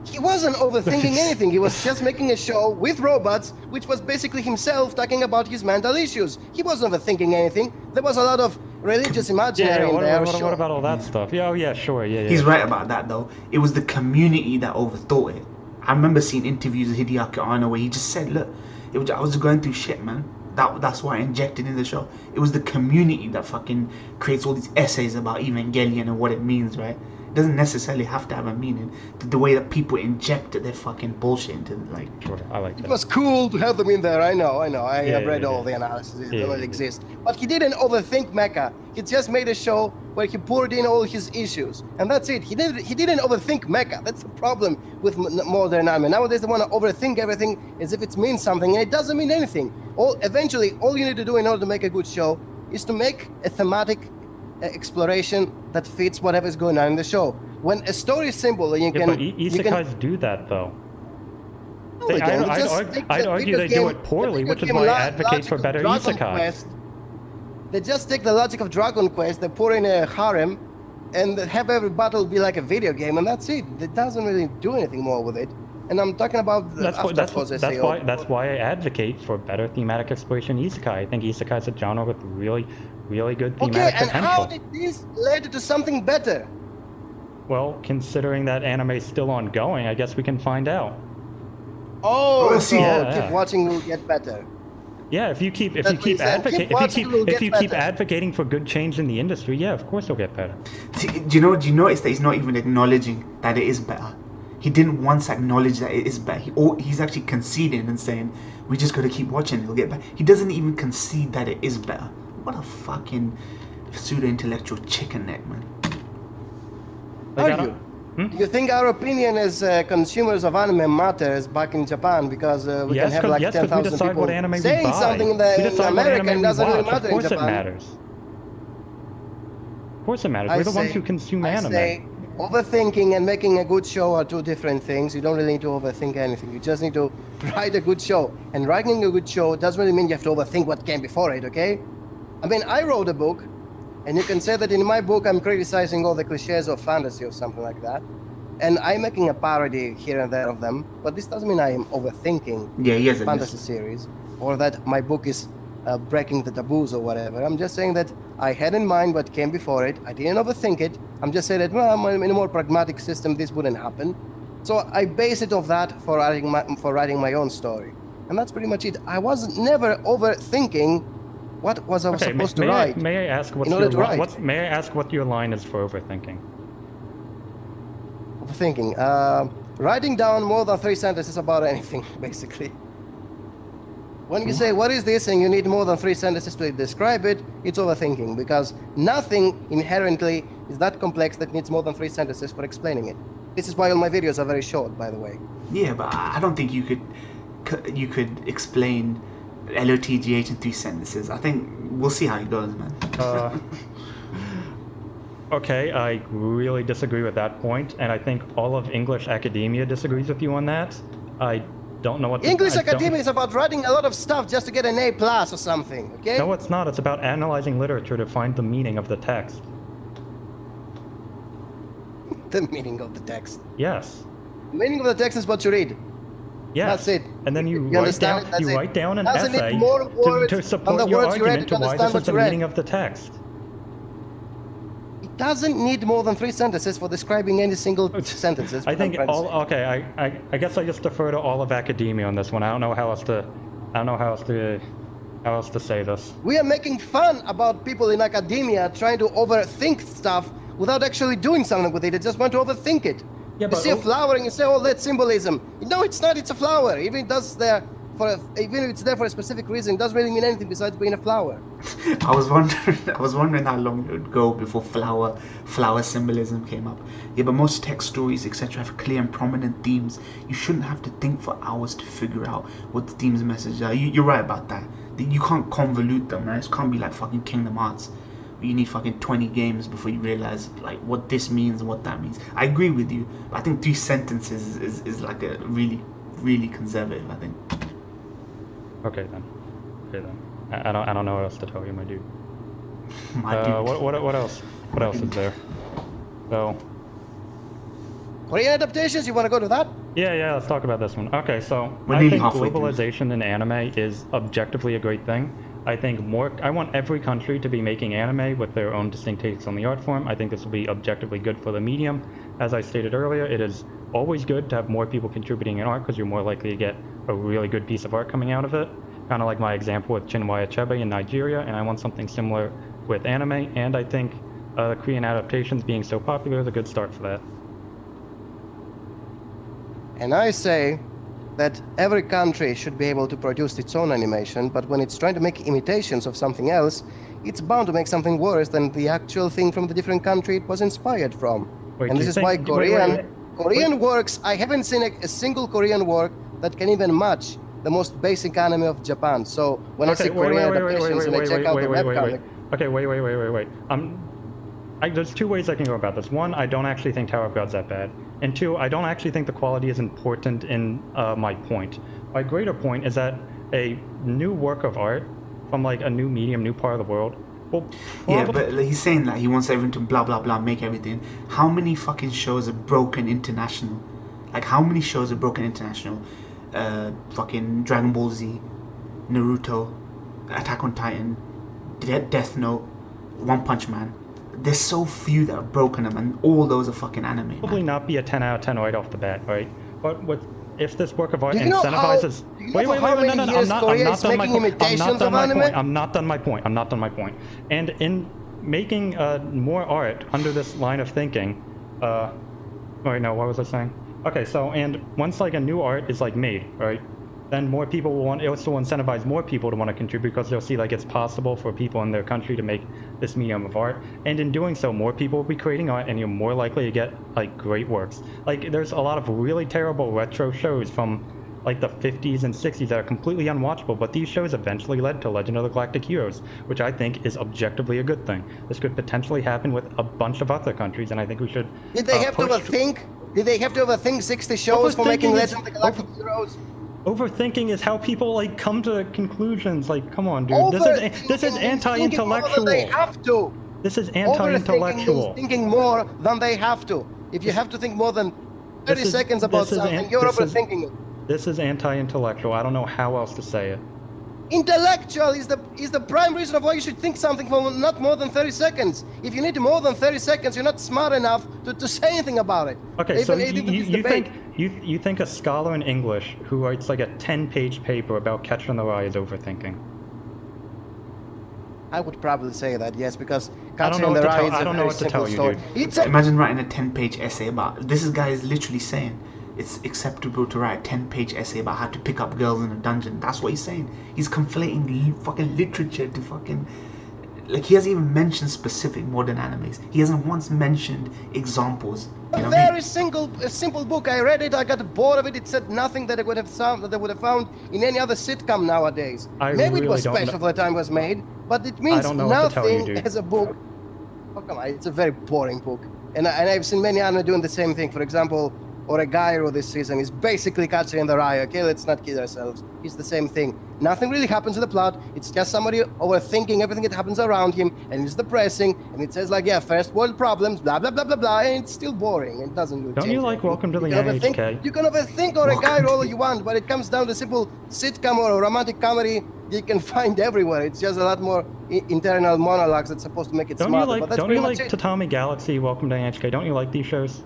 He wasn't overthinking anything. He was just making a show with robots, which was basically himself talking about his mental issues. He wasn't overthinking anything. There was a lot of religious imaginary in there. What about all that stuff? Yeah, sure. He's right about that, though. It was the community that overthought it. I remember seeing interviews with Hideaki Anno where he just said, look, I was going through shit, man. That's why I injected in the show. It was the community that fucking creates all these essays about Evangelion and what it means, right? It doesn't necessarily have to have a meaning. The way that people inject their fucking bullshit into like. Sure, I like that. It was cool to have them in there. I know. I've read all yeah. the analysis. It Yeah, don't yeah. exist. But he didn't overthink mecha. He just made a show where he poured in all his issues, and that's it. He didn't overthink mecha. That's the problem with modern anime. Nowadays they want to overthink everything as if it means something, and it doesn't mean anything. Eventually, all you need to do in order to make a good show is to make a thematic exploration that fits whatever is going on in the show. When a story is simple, and you can. But isekais do that though. No, they don't. I'd argue they do it poorly, which is why I advocate for better isekais. They just take the logic of Dragon Quest, they pour in a harem, and have every battle be like a video game, and that's it. It doesn't really do anything more with it. And I'm talking about that's why I advocate for better thematic exploration in isekai. I think isekai is a genre with really, really good thematic potential. Okay, and how did this lead to something better? Well, considering that anime is still ongoing, I guess we can find out. Oh, so yeah. keep watching will get better. Yeah, if you keep advocating for good change in the industry, yeah, of course it'll get better. Do you notice that he's not even acknowledging that it is better? He didn't once acknowledge that it is better. He's actually conceding and saying, we just gotta keep watching, it'll get better. He doesn't even concede that it is better. What a fucking pseudo-intellectual chicken neck, man. Like, Are you? You think our opinion as consumers of anime matters back in Japan because we can have like 10,000 people saying something in America and doesn't really matter in Japan? Of course it matters. Of course it matters. We're the ones who consume anime. Say overthinking and making a good show are two different things. You don't really need to overthink anything. You just need to write a good show. And writing a good show doesn't really mean you have to overthink what came before it, okay? I mean, I wrote a book, and you can say that in my book I'm criticizing all the cliches of fantasy or something like that. And I'm making a parody here and there of them, but this doesn't mean I am overthinking fantasy series, or that my book is breaking the taboos or whatever. I'm just saying that I had in mind what came before it. I didn't overthink it. I'm just saying that, well, in a more pragmatic system, this wouldn't happen. So I base it off that for writing my own story. And that's pretty much it. I was never overthinking what I was supposed to write. May I ask what your line is for overthinking? Overthinking. Writing down more than 3 sentences about anything, basically. When you say, what is this, and you need more than 3 sentences to describe it, it's overthinking, because nothing inherently is that complex that needs more than 3 sentences for explaining it. This is why all my videos are very short, by the way. Yeah, but I don't think you could explain LOTGH in 3 sentences. I think we'll see how it goes, man. Okay, I really disagree with that point, and I think all of English academia disagrees with you on that. I don't know what English academia is about writing a lot of stuff just to get an A+ or something, okay? No, it's not. It's about analyzing literature to find the meaning of the text. The meaning of the text? Yes. The meaning of the text is what you read. Yes. That's it. And then you write down an essay to support your argument to why this is the meaning of the text. It doesn't need more than 3 sentences for describing any single sentences. I think I guess I just defer to all of academia on this one. I don't know how else to say this. We are making fun about people in academia trying to overthink stuff without actually doing something with it. They just want to overthink it. Yeah, you see a flower and you say, "Oh, that's symbolism." No, it's not. It's a flower. Even if it's there for a specific reason, it doesn't really mean anything besides being a flower. I was wondering how long it would go before flower symbolism came up. Yeah, but most text stories, etc., have clear and prominent themes. You shouldn't have to think for hours to figure out what the theme's message are. You're right about that. You can't convolute them, right? It can't be like fucking Kingdom Hearts. You need fucking 20 games before you realize like what this means and what that means. I agree with you, but I think 3 sentences is like a really, really conservative, I think. Okay then. I don't know what else to tell you, my dude. My dude. What else? What else is there? So. Korean adaptations. You want to go to that? Yeah. Let's talk about this one. Okay, so I think globalization in anime is objectively a great thing. I want every country to be making anime with their own distinct takes on the art form. I think this will be objectively good for the medium. As I stated earlier, it is always good to have more people contributing in art because you're more likely to get a really good piece of art coming out of it. Kind of like my example with Chinua Achebe in Nigeria, and I want something similar with anime. And I think The Korean adaptations being so popular is a good start for that. And I say that every country should be able to produce its own animation, but when it's trying to make imitations of something else, it's bound to make something worse than the actual thing from the different country it was inspired from. Wait, And do this you is think- why wait. Korean works, I haven't seen a single Korean work that can even match the most basic anime of Japan. So when I see Korean adaptations and I check out the webcomic, Okay, wait. There's two ways I can go about this. One, I don't actually think Tower of God's that bad. And two, I don't actually think the quality is important in my point. My greater point is that a new work of art from like a new medium, new part of the world, will Yeah, but like, he's saying that he wants everyone to blah blah blah make everything. How many fucking shows are broken international? Like how many shows are broken international? Fucking Dragon Ball Z, Naruto, Attack on Titan, Death Note, One Punch Man. There's so few that have broken them, and all those are fucking anime. probably Man. not be a 10 out of 10 right off the bat, right? But if this work of art Do you know incentivizes... how- do you know for how many years Korea is making imitations of anime? I'm not done my point. And in making more art under this line of thinking, wait, no, what was I saying? Okay, so, and once like a new art is like made, right? Then more people will want, it also incentivize more people to want to contribute because they'll see like it's possible for people in their country to make this medium of art. And in doing so, more people will be creating art and you're more likely to get like great works. Like there's a lot of really terrible retro shows from like the 50s and 60s that are completely unwatchable, but these shows eventually led to Legend of the Galactic Heroes, which I think is objectively a good thing. This could potentially happen with a bunch of other countries, and I think we should did they have to overthink? Did they have to overthink 60 shows for making Legend of the Galactic Heroes? Overthinking is how people like come to conclusions. Like, come on, dude. This is anti-intellectual. They have to. This is anti-intellectual. Thinking more than they have to. If you have to think more than 30 seconds about something, you're overthinking it. This is anti-intellectual. I don't know how else to say it. Intellectual is the prime reason of why you should think something for not more than 30 seconds. If you need more than 30 seconds, you're not smart enough to say anything about it. Okay, so you think a scholar in English who writes like a 10-page paper about Catcher in the Rye is overthinking? I would probably say that, yes, because I don't Catcher in the Rye is I a don't know very what to simple tell you, story. dude. Imagine writing a 10-page essay about this. Guy is literally saying it's acceptable to write a 10-page essay about how to pick up girls in a dungeon. That's what he's saying. He's conflating fucking literature to fucking... Like, he hasn't even mentioned specific modern animes. He hasn't once mentioned examples. You know A simple book. I read it. I got bored of it. It said nothing that I would have found in any other sitcom nowadays. Maybe it was special for the time it was made, but it means nothing as a book. Oh, come on, it's a very boring book. And I've seen many anime doing the same thing. For example, Oregairo this season is basically Catcher in the Rye. Okay, let's not kid ourselves. It's the same thing. Nothing really happens in the plot. It's just somebody overthinking everything that happens around him, and it's depressing. And it says like, yeah, first world problems, blah blah blah blah blah, and it's still boring. It doesn't really Don't change you like anything. Welcome to the NHK? You can overthink Oregairo all you want, but it comes down to simple sitcom or a romantic comedy you can find everywhere. It's just a lot more internal monologues that's supposed to make it smarter. Don't you like Tatami Galaxy, Welcome to NHK? Don't you like these shows?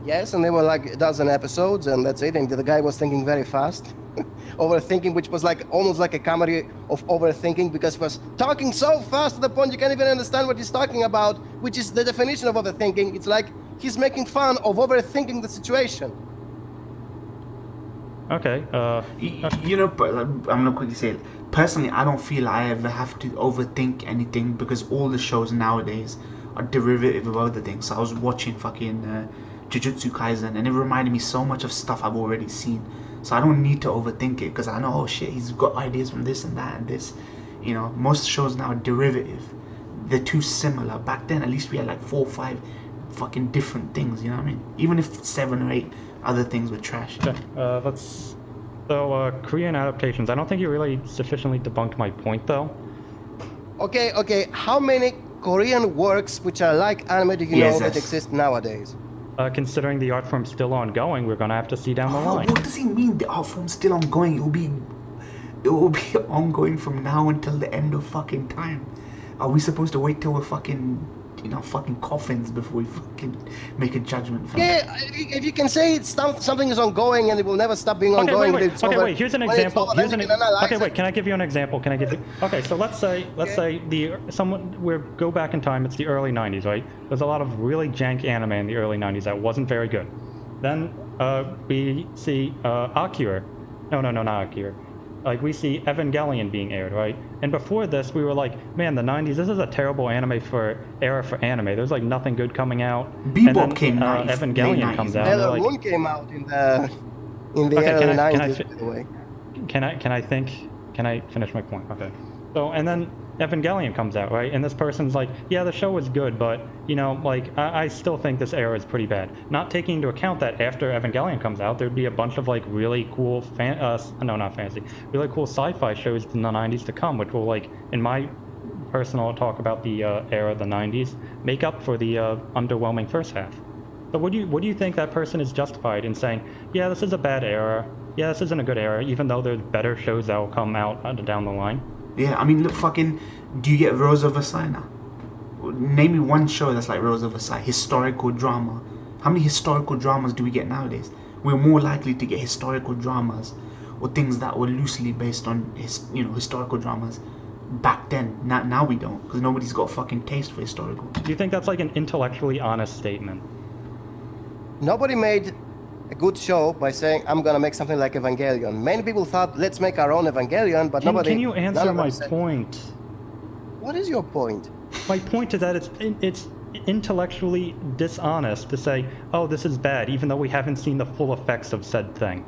Yes, and they were like a dozen episodes, and that's it. And the guy was thinking very fast. Overthinking, which was like almost like a comedy of overthinking, because he was talking so fast to the point you can't even understand what he's talking about, which is the definition of overthinking. It's like he's making fun of overthinking the situation. Okay, You know, but I'm gonna quickly say it. Personally, I don't feel I ever have to overthink anything because all the shows nowadays are derivative of other things. So I was watching fucking Jujutsu Kaisen, and it reminded me so much of stuff I've already seen. So I don't need to overthink it because I know, oh shit, he's got ideas from this and that and this. You know, most shows now are derivative. They're too similar. Back then, at least we had like 4 or 5 fucking different things. You know what I mean? Even if 7 or 8 other things were trash. Okay, Korean adaptations. I don't think you really sufficiently debunked my point, though. Okay. How many Korean works which are like anime do you know that exist nowadays? Considering the art form's still ongoing, we're gonna have to see down the line. What does he mean the art form's still ongoing? It will be ongoing from now until the end of fucking time. Are we supposed to wait till we're fucking fucking coffins before we fucking make a judgment. Fam. Yeah, if you can say something is ongoing and it will never stop being Okay, ongoing. wait. Here's an example. Okay, wait. Can I give you an example? Can I give you? Okay, so let's say we go back in time. It's the early '90s, right? There's a lot of really jank anime in the early '90s that wasn't very good. Then we see Akira. No, not Akira. Like, we see Evangelion being aired, right? And before this, we were like, man, the 90s, this is a terrible era for anime. There's, like, nothing good coming out. Bebop came out. Evangelion comes out. Sailor Moon came out in the early 90s, by the way. Can I finish my point? Okay. So, and then Evangelion comes out, right? And this person's like, yeah, the show was good, but, like, I still think this era is pretty bad. Not taking into account that after Evangelion comes out, there'd be a bunch of, like, really cool really cool sci-fi shows in the 90s to come, which will, like, in my personal talk about the era of the 90s, make up for the underwhelming first half. So what do you think that person is justified in saying, yeah, this is a bad era, yeah, this isn't a good era, even though there's better shows that will come out down the line? Yeah, I mean, look, fucking, do you get Rose of Versailles now? Name me one show that's like Rose of Versailles, historical drama. How many historical dramas do we get nowadays? We're more likely to get historical dramas or things that were loosely based on historical dramas back then. Now we don't, because nobody's got a fucking taste for historical. Do you think that's like an intellectually honest statement? Nobody made a good show by saying, I'm gonna make something like Evangelion. Many people thought, let's make our own Evangelion, but nobody... Can you answer my point? What is your point? My point is that it's intellectually dishonest to say, oh, this is bad, even though we haven't seen the full effects of said thing.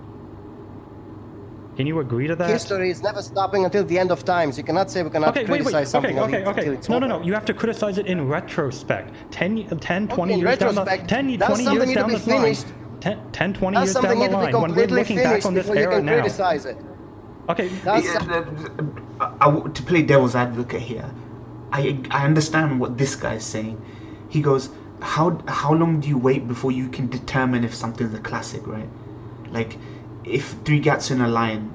Can you agree to that? History is never stopping until the end of times. You cannot say we cannot criticize something until it's over. No. You have to criticize it in retrospect. 20 years down the line. 10, 20 years down the line. 10, 20 years down the line. When we're looking back on this era now. Criticize it. Okay. To play devil's advocate here, I understand what this guy's saying. He goes, how long do you wait before you can determine if something's a classic, right? Like, if Sangatsu no Lion,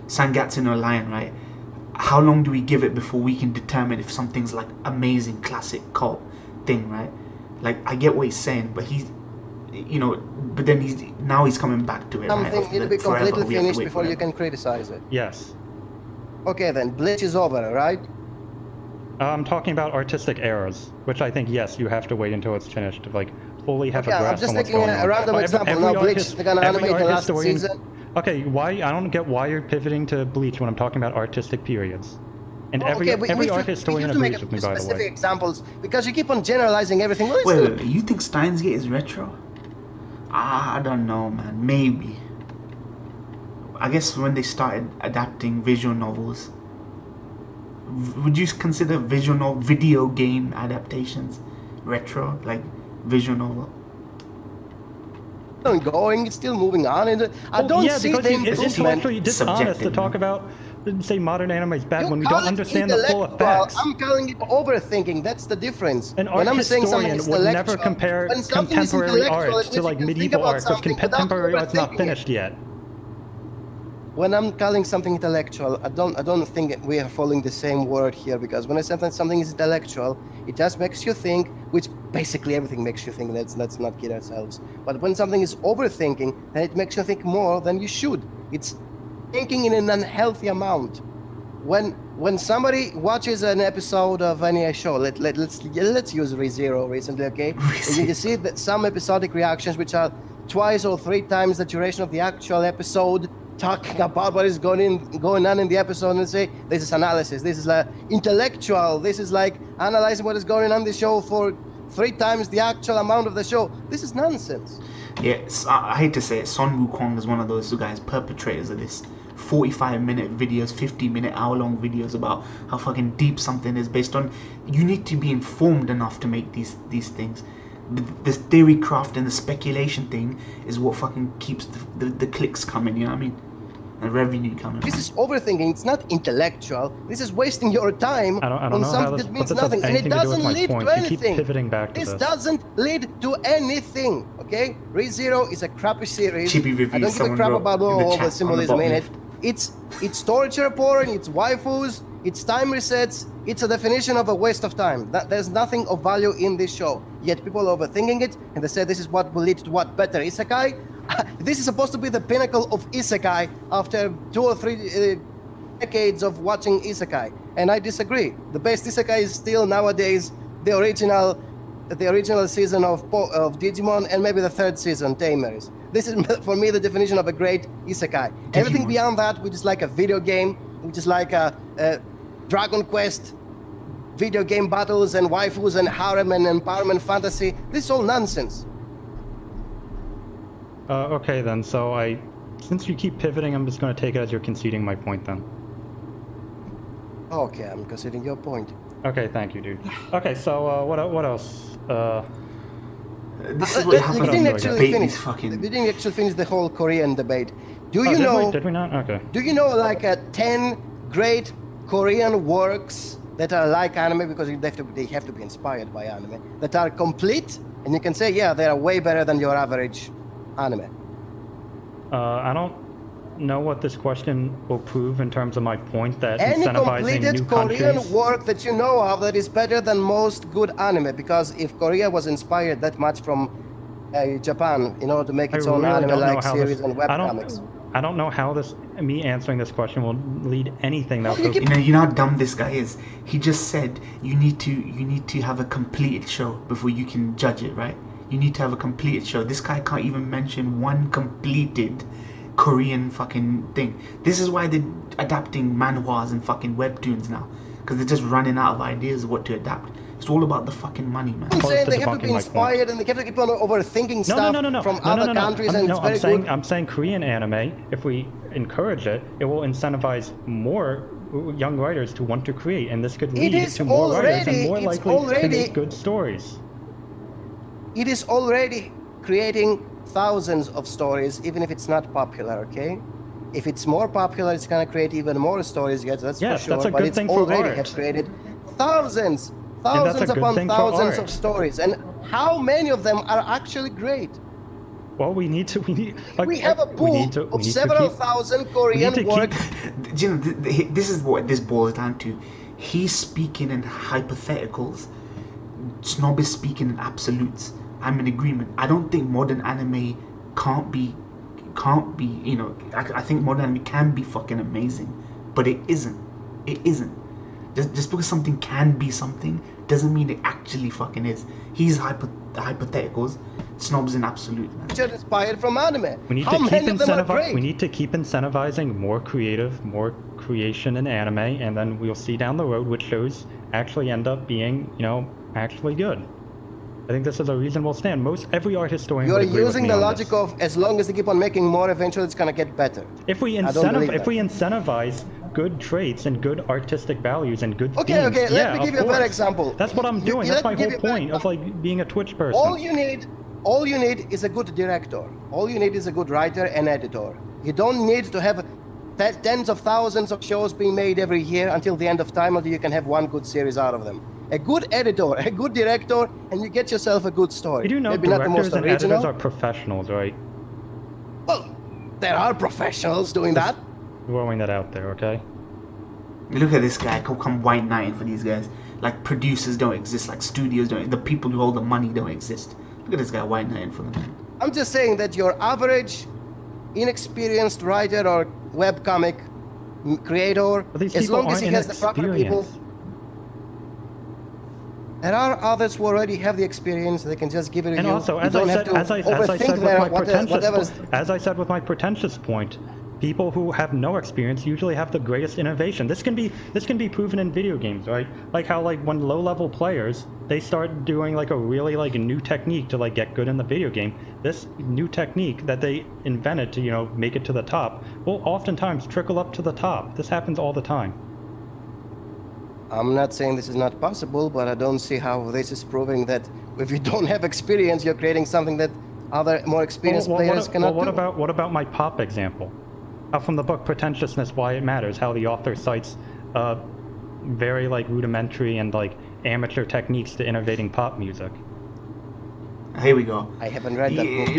Sangatsu no Lion, right? How long do we give it before we can determine if something's like amazing classic cult thing, right? Like, I get what he's saying, but he's, but then he's coming back to it. Something right? need to be completely finished before you can criticize it. Yes. Okay then, Bleach is over, right? I'm talking about artistic errors, which I think, yes, you have to wait until it's finished to, like, fully have a grasp on what's going on. I'm just taking a random example. Now, Bleach, they're gonna animate the last season. Okay, I don't get why you're pivoting to Bleach when I'm talking about artistic periods. And every art historian agrees with me, by the way. Specific examples, because you keep on generalizing everything. Wait, you think Steins Gate is retro? I don't know, man. Maybe. I guess when they started adapting visual novels. Would you consider video game adaptations retro, like visual novel? Ongoing, it's still moving on, and I don't see the improvement. It's intellectually dishonest to talk about, say, modern anime is bad when we don't understand the full effects. I'm calling it overthinking. That's the difference. An art historian would never compare contemporary art to like medieval art because contemporary art's not finished yet. When I'm calling something intellectual, I don't think we are following the same word here, because when I say something is intellectual, it just makes you think, which basically everything makes you think. Let's not kid ourselves. But when something is overthinking, then it makes you think more than you should. It's thinking in an unhealthy amount. When somebody watches an episode of any show, let's use ReZero recently, okay? And you see that some episodic reactions which are twice or three times the duration of the actual episode, talking about what is going on in the episode, and say this is analysis, this is like intellectual, this is like analyzing what is going on in the show for 3 times the actual amount of the show. This is nonsense. Yeah, I hate to say it, Son Wukong is one of those guys, perpetrators of this 45-minute videos, 50-minute, hour-long videos about how fucking deep something is based on. You need to be informed enough to make these things. The theory craft and the speculation thing is what fucking keeps the clicks coming, you know what I mean? And revenue coming. This is overthinking. It's not intellectual. This is wasting your time on something that means nothing, and it doesn't lead to anything. You keep pivoting back to this doesn't lead to anything. Okay, ReZero is a crappy series. Chibi reviews. I don't give a crap about all the symbolism in it. It's torture porn. It's waifus. It's time resets. It's a definition of a waste of time. There's nothing of value in this show. Yet people are overthinking it, and they say this is what will lead to what better isekai. This is supposed to be the pinnacle of isekai after 2 or 3 decades of watching isekai, and I disagree. The best isekai is still nowadays the original season of Digimon, and maybe the 3rd season, Tamers. This is for me the definition of a great isekai. Everything beyond that, which is like a video game, which is like a Dragon Quest, video game battles and waifus and harem and empowerment fantasy, this is all nonsense. Okay then, so since you keep pivoting, I'm just going to take it as you're conceding my point then. Okay, I'm conceding your point. Okay, thank you, dude. Okay, so what else? This is what happens when you debate these fucking... We didn't actually finish the whole Korean debate. Did we not? Okay. Do you know like 10 great Korean works that are like anime, because they have to be inspired by anime, that are complete, and you can say, yeah, they are way better than your average anime? I don't know what this question will prove in terms of my point that any incentivizing new completed Korean countries... work that you know of that is better than most good anime, because if Korea was inspired that much from Japan in order to make its own anime-like series and webcomics. I don't know how me answering this question will lead anything that will... You know how dumb this guy is? He just said you need to have a completed show before you can judge it, right? You need to have a completed show. This guy can't even mention one completed Korean fucking thing. This is why they're adapting manhwas and fucking webtoons now, because they're just running out of ideas of what to adapt. It's all about the fucking money, man. I'm saying they have to be inspired and they have to keep on overthinking stuff from other countries, and it's very good. I'm saying Korean anime, if we encourage it, it will incentivize more young writers to want to create, and this could lead to more writers and more likely to make good stories. It is already creating thousands of stories, even if it's not popular, okay? If it's more popular, it's going to create even more stories, yes, that's for sure. That's a good thing for art. But it already has created thousands upon thousands of stories. And how many of them are actually great? Well, we have a pool of several thousand Korean works. This is what this boils down to. He's speaking in hypotheticals. Snob is speaking in absolutes. I'm in agreement. I don't think modern anime can't be, you know, I think modern anime can be fucking amazing, but it isn't. It isn't. Just because something can be something doesn't mean it actually fucking is. He's hypotheticals. Snob's in absolute. Just inspired from anime. We need to keep incentivizing more creation in anime, and then we'll see down the road which shows actually end up being, you know, actually good. I think this is a reasonable stand. Every art historian would agree with me on this. You're using the logic of as long as they keep on making more, eventually it's gonna get better. If we incentivize good traits and good artistic values and good themes, let me give you a better example. That's what I'm doing. That's my whole point of like being a Twitch person. All you need is a good director. All you need is a good writer and editor. You don't need to have tens of thousands of shows being made every year until the end of time until you can have one good series out of them. A good editor, a good director, and you get yourself a good story. You do know maybe directors not the most and original. editors are professionals, right? Well, there are professionals doing that. Throwing that out there, okay? Look at this guy, come white knighting for these guys. Like producers don't exist, like studios don't. The people who hold the money don't exist. Look at this guy white knighting for them. I'm just saying that your average, inexperienced writer or webcomic creator, as long as he has the proper people. There are others who already have the experience. They can just give it to you. And also, as I said with my pretentious point, people who have no experience usually have the greatest innovation. This can be proven in video games, right? Like how when low-level players, they start doing like a really new technique to get good in the video game. This new technique that they invented to, you know, make it to the top will oftentimes trickle up to the top. This happens all the time. I'm not saying this is not possible, but I don't see how this is proving that if you don't have experience, you're creating something that other more experienced players cannot do. What about my pop example? From the book Pretentiousness, Why It Matters, how the author cites very rudimentary and amateur techniques to innovating pop music. Here we go. I haven't read that book.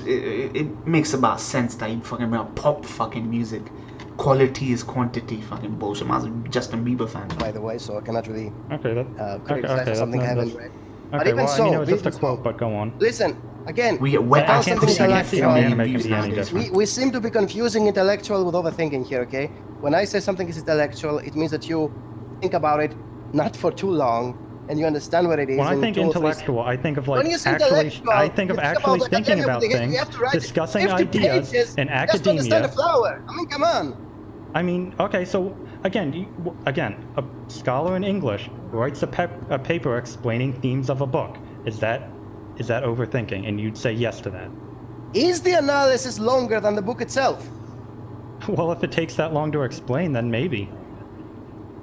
It makes about sense that you fucking bring up pop fucking music. quality is quantity fucking bullshit. Might as well be Justin Bieber fan. By the way, so I cannot really Okay, criticize something I haven't read. But okay, even well, so, I mean, it was just a even quote, so, but go on. listen, again, We get wet I ass can't pussy see gets the a million anime can views be any nowadays. different. we seem to be confusing intellectual with overthinking here, okay? When I say something is intellectual, it means that you think about it not for too long and you understand what it is. When I in think 2 or 3 intellectual, I think of like When you say actually, intellectual, I think of you actually about thinking about academia, things, you have to write discussing 50 ideas pages in just to understand a academia. flower. I mean, come on. I mean, okay, so again, a scholar in English writes a paper explaining themes of a book. Is that overthinking? And you'd say yes to that. Is the analysis longer than the book itself? Well, if it takes that long to explain, then maybe.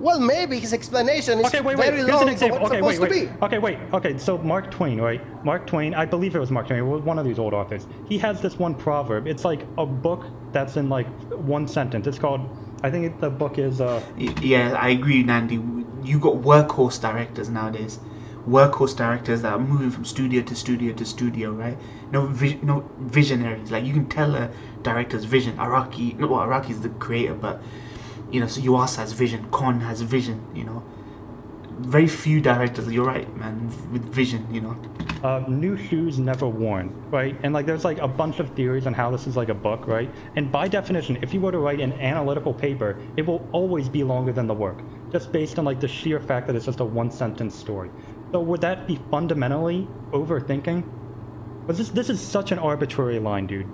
Well, maybe his explanation is Okay, wait. very Here's long an for example. what it's Okay, supposed wait. to be. Okay, wait. Okay, so Mark Twain, right? Mark Twain, I believe it was Mark Twain, one of these old authors. He has this one proverb. It's like a book that's in like one sentence. It's called, I think the book is... Yeah, I agree, Nandi. You got workhorse directors nowadays. Workhorse directors that are moving from studio to studio to studio, right? No visionaries. Like, you can tell a director's vision. Araki's the creator, but you know, so Yuasa has vision, Kon has vision, you know. Very few directors, you're right, man, with vision, you know. New shoes never worn, right? And like there's like a bunch of theories on how this is like a book, right? And by definition, if you were to write an analytical paper, it will always be longer than the work, just based on like the sheer fact that it's just a one-sentence story. So would that be fundamentally overthinking? But this is such an arbitrary line, dude.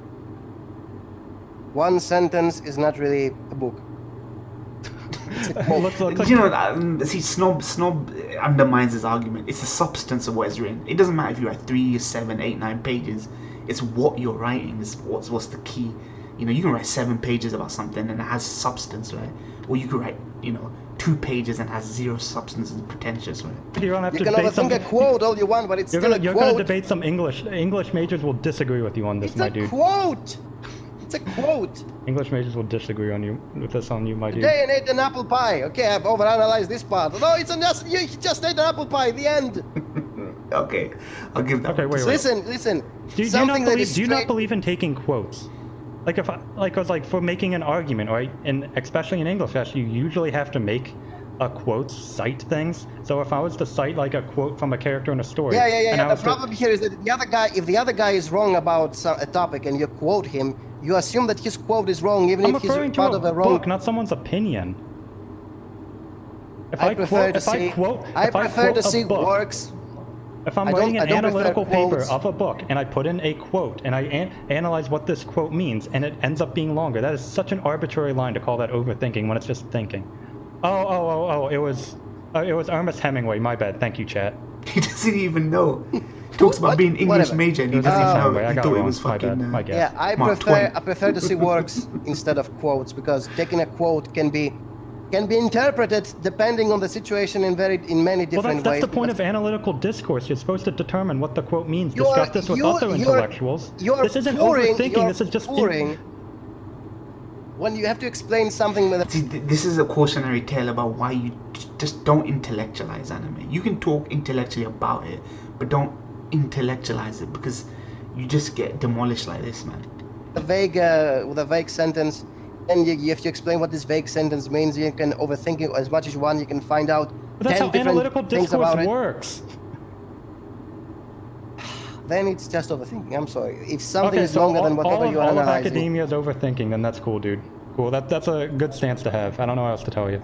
One sentence is not really a book. You know, see, Snob undermines his argument. It's the substance of what is written. It doesn't matter if you write 3, 7, 8, 9 pages. It's what you're writing is what's the key. You know, you can write 7 pages about something and it has substance, right? Or you could write, you know, 2 pages and has 0 substance and pretentious, right? You don't have You to can debate overthink a quote all you want, but it's still a you're quote. gonna debate some English. English majors will disagree with you on this, It's my a dude. quote. It's a quote. English majors will disagree with this on you, my dude. Today I ate an apple pie. Okay, I've overanalyzed this part. No, it's you just ate an apple pie. The end. Okay, I'll give that. Okay, wait. Listen. Do you not believe in taking quotes? Like if I was like for making an argument, right? And especially in English, actually, you usually have to make a quote cite things. So if I was to cite like a quote from a character in a story, Yeah. The problem here is that if the other guy is wrong about a topic and you quote him, you assume that his quote is wrong, even if he's part of a wrong book, not someone's opinion. I prefer to see works. If I'm writing an analytical paper of a book and I put in a quote and I analyze what this quote means and it ends up being longer, that is such an arbitrary line to call that overthinking when it's just thinking. Oh, it was Ernest Hemingway. My bad. Thank you, chat. He doesn't even know. He talks about being English major and he doesn't know. He thought it was fucking. Yeah, I prefer to see works instead of quotes because taking a quote can be interpreted depending on the situation in many different ways. Well, that's the point of analytical discourse. You're supposed to determine what the quote means. Discuss this with other intellectuals. This isn't overthinking. This is just when you have to explain something with See, this is a cautionary tale about why you just don't intellectualize anime. You can talk intellectually about it, but don't intellectualize it because you just get demolished like this, man. With a vague sentence, and if you explain what this vague sentence means, you can overthink it as much as you want. You can find out. But that's how analytical discourse works. Then it's just overthinking. I'm sorry. If something is longer than whatever you are analyzing. All of academia is overthinking, then that's cool, dude. Cool. That's a good stance to have. I don't know what else to tell you.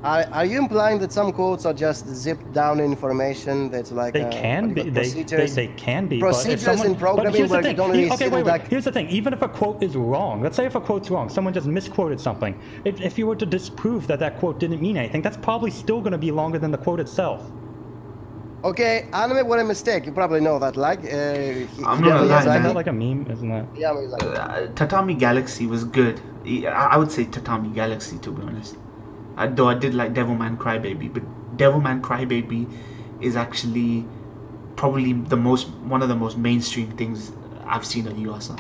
Are you implying that some quotes are just zipped down information that's like they can be they can be procedures in programming where you don't really wait. Here's the thing. Even if a quote is wrong, let's say if a quote's wrong, someone just misquoted something. If you were to disprove that quote didn't mean anything, that's probably still going to be longer than the quote itself. Okay, anime, what a mistake. You probably know that. Like, I'm not lying. Isn't that like a meme? Isn't that? Yeah, Tatami Galaxy was good. I would say Tatami Galaxy, to be honest. Though I did like Devilman Crybaby, but Devilman Crybaby is actually probably one of the most mainstream things I've seen of Yuasa.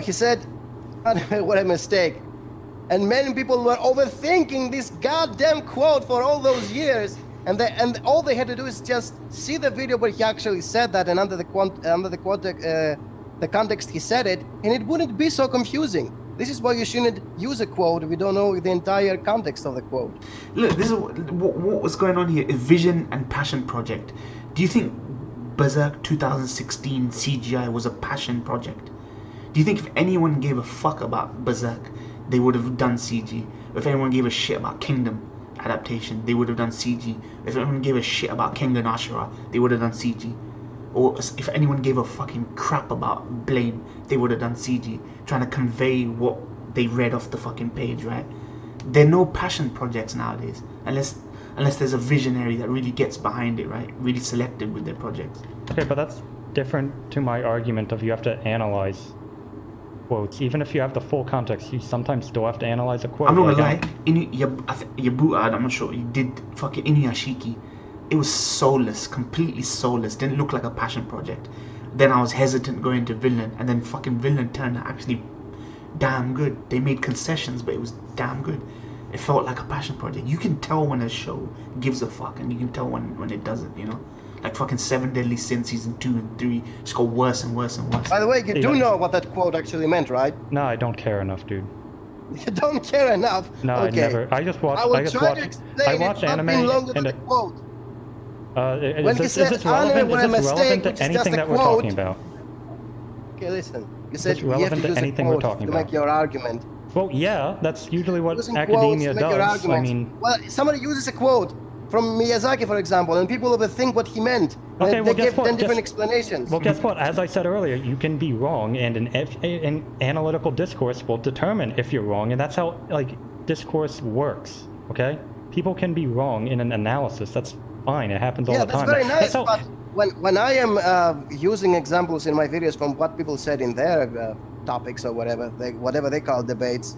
He said, what a mistake. And many people were overthinking this goddamn quote for all those years. And all they had to do is just see the video where he actually said that, and under the context he said it, and it wouldn't be so confusing. This is why you shouldn't use a quote if you don't know the entire context of the quote. Look, this is what was going on here. A vision and passion project. Do you think Berserk 2016 CGI was a passion project? Do you think if anyone gave a fuck about Berserk, they would have done CG? If anyone gave a shit about Kingdom adaptation, they would have done CG. If anyone gave a shit about Kengan Ashura, they would have done CG. Or if anyone gave a fucking crap about Blame, they would have done CG, trying to convey what they read off the fucking page, right? There are no passion projects nowadays, unless there's a visionary that really gets behind it, right? Really selective with their projects. Okay, but that's different to my argument of you have to analyze quotes. Even if you have the full context, you sometimes still have to analyze a quote. I'm not gonna lie, Yabuta, I'm not sure, he did fucking Inuyashiki. It was soulless, completely soulless, didn't look like a passion project. Then I was hesitant going to Villain, and then fucking Villain turned out actually damn good. They made concessions, but it was damn good. It felt like a passion project. You can tell when a show gives a fuck, and you can tell when it doesn't, you know? Like fucking 7 Deadly Sins season 2 and 3 just got worse and worse and worse. By the way, you do know what that quote actually meant, right? No, I don't care enough, dude. You don't care enough? No, okay. I never. I just watch. I watch anime and quote. Is this relevant to anything that we're talking about? Okay, listen. You said you have relevant to to use anything a we're quote talking to about. make your argument. Well, yeah, that's usually what Using academia quotes to make your does. I arguments. mean, well, somebody uses a quote from Miyazaki, for example, and people overthink what he meant. Okay, and well, they guess give what? 10 different explanations. Well, guess what? As I said earlier, you can be wrong, and an analytical discourse will determine if you're wrong, and that's how discourse works. Okay, people can be wrong in an analysis. That's fine. It happens all the time. Yeah, that's very nice. But when I am using examples in my videos from what people said in their topics or whatever they call debates,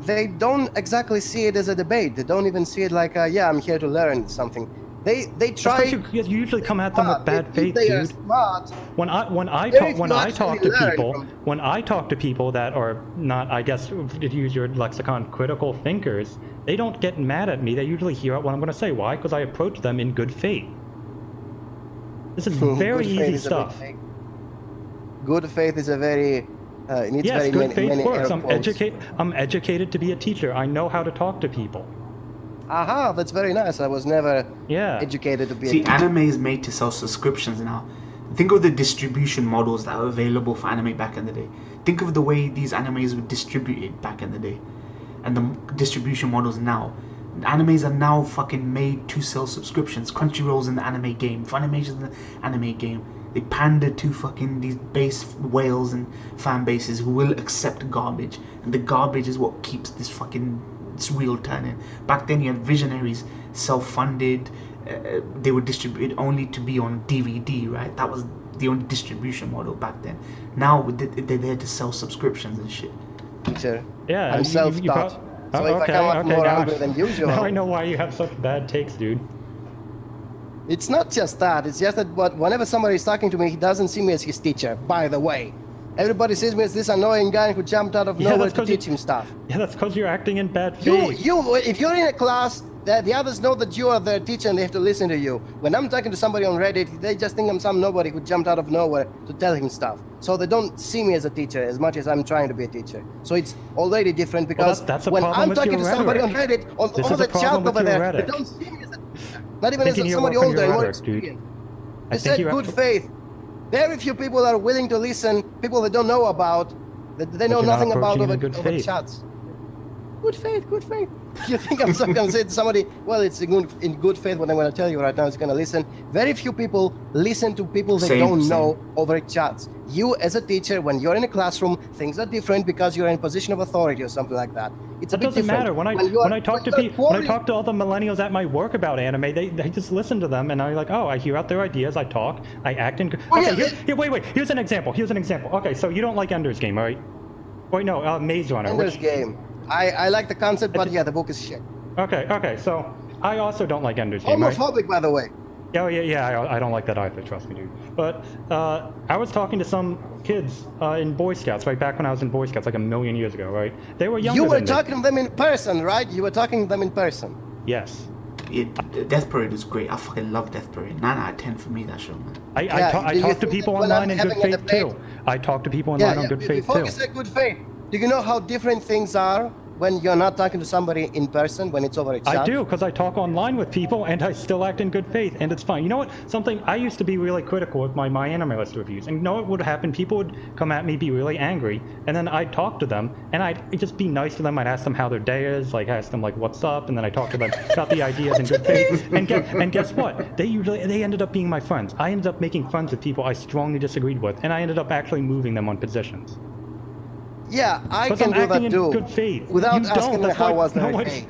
they don't exactly see it as a debate. They don't even see it like, yeah, I'm here to learn something. They try. You usually come at them with bad faith, they are dude. smart. When I talk to people that are not, I guess, to use your lexicon, critical thinkers, they don't get mad at me. They usually hear out what I'm going to say. Why? Because I approach them in good faith. This is very easy stuff. Good faith is a very yes, good faith works. I'm educated to be a teacher. I know how to talk to people. Aha, that's very nice. I was never educated to be a teacher. See, anime is made to sell subscriptions now. Think of the distribution models that were available for anime back in the day. Think of the way these animes were distributed back in the day. And the distribution models now. Animes are now fucking made to sell subscriptions. Crunchyroll's in the anime game. Funimation's in the anime game. They pander to fucking these base whales and fan bases who will accept garbage. And the garbage is what keeps this wheel turning. Back then you had visionaries, self-funded. They were distributed only to be on DVD, right? That was the only distribution model back then. Now they're there to sell subscriptions and shit. Teacher, yeah, I'm self-taught. So if I come up more angry than usual... Now I know why you have such bad takes, dude. It's not just that. It's just that whenever somebody is talking to me, he doesn't see me as his teacher, by the way. Everybody sees me as this annoying guy who jumped out of nowhere to teach him stuff. Yeah, that's because you're acting in bad faith. If you're in a class, the others know that you are their teacher and they have to listen to you. When I'm talking to somebody on Reddit, they just think I'm some nobody who jumped out of nowhere to tell him stuff. So they don't see me as a teacher as much as I'm trying to be a teacher. So it's already different because when I'm talking to somebody on Reddit, on the chat over there, they don't see me as a teacher. Not even as somebody older and more experienced. They said good faith. Very few people are willing to listen, people they don't know about, that they know nothing about over chats. Good faith, good faith. You think I'm going to say to somebody, well, it's in good faith, what I'm going to tell you right now is going to listen. Very few people listen to people they don't know over chats. You, as a teacher, when you're in a classroom, things are different because you're in a position of authority or something like that. It's a bit different. Doesn't matter. When I talk to all the millennials at my work about anime, they just listen to them, and I'm like, oh, I hear out their ideas, I talk, I act in... Okay, wait, here's an example. Okay, so you don't like Ender's Game, right? Wait, no, Maze Runner. Ender's Game. I like the concept, but yeah, the book is shit. Okay, so I also don't like Ender's Game, homophobic, by the way. Oh, yeah, I don't like that either, trust me, dude. But I was talking to some kids in Boy Scouts, right back when I was in Boy Scouts, like a million years ago, right? They were younger than me. You were than talking to them in person, right? You were talking to them in person. Yes. Death Parade is great. I fucking love Death Parade. 9 out of 10 for me, that show, man. I talk to people online in good faith, too. I talk to people online on good faith, too. Before you say good faith, Do you know how different things are when you're not talking to somebody in person, when it's over a chat? I do, because I talk online with people and I still act in good faith, and it's fine. You know what? Something I used to be really critical with my MyAnimeList reviews, and you know what would happen? People would come at me, be really angry, and then I'd talk to them, and I'd just be nice to them. I'd ask them how their day is, like ask them like what's up, and then I talk to them about the ideas in good faith. And guess what? They ended up being my friends. I ended up making friends with people I strongly disagreed with, and I ended up actually moving them on positions. Yeah, I Because can I'm do acting that in too. good faith. Without You asking don't. them That's how why- was their no, day.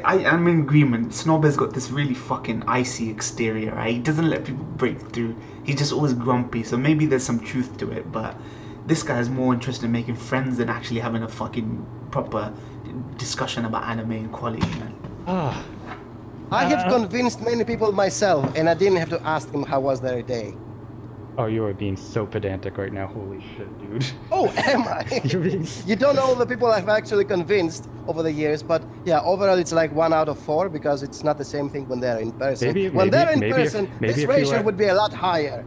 I'm in agreement. Snob has got this really fucking icy exterior, right? He doesn't let people break through. He's just always grumpy, so maybe there's some truth to it, but this guy is more interested in making friends than actually having a fucking proper discussion about anime and quality, man. Ah. I have convinced many people myself, and I didn't have to ask them how was their day. Oh, you are being so pedantic right now. Holy shit, dude. Oh, am I? You're being... You don't know all the people I've actually convinced over the years, but yeah, overall it's like 1 out of 4 because it's not the same thing when they're in person. When they're in person, this ratio would be a lot higher.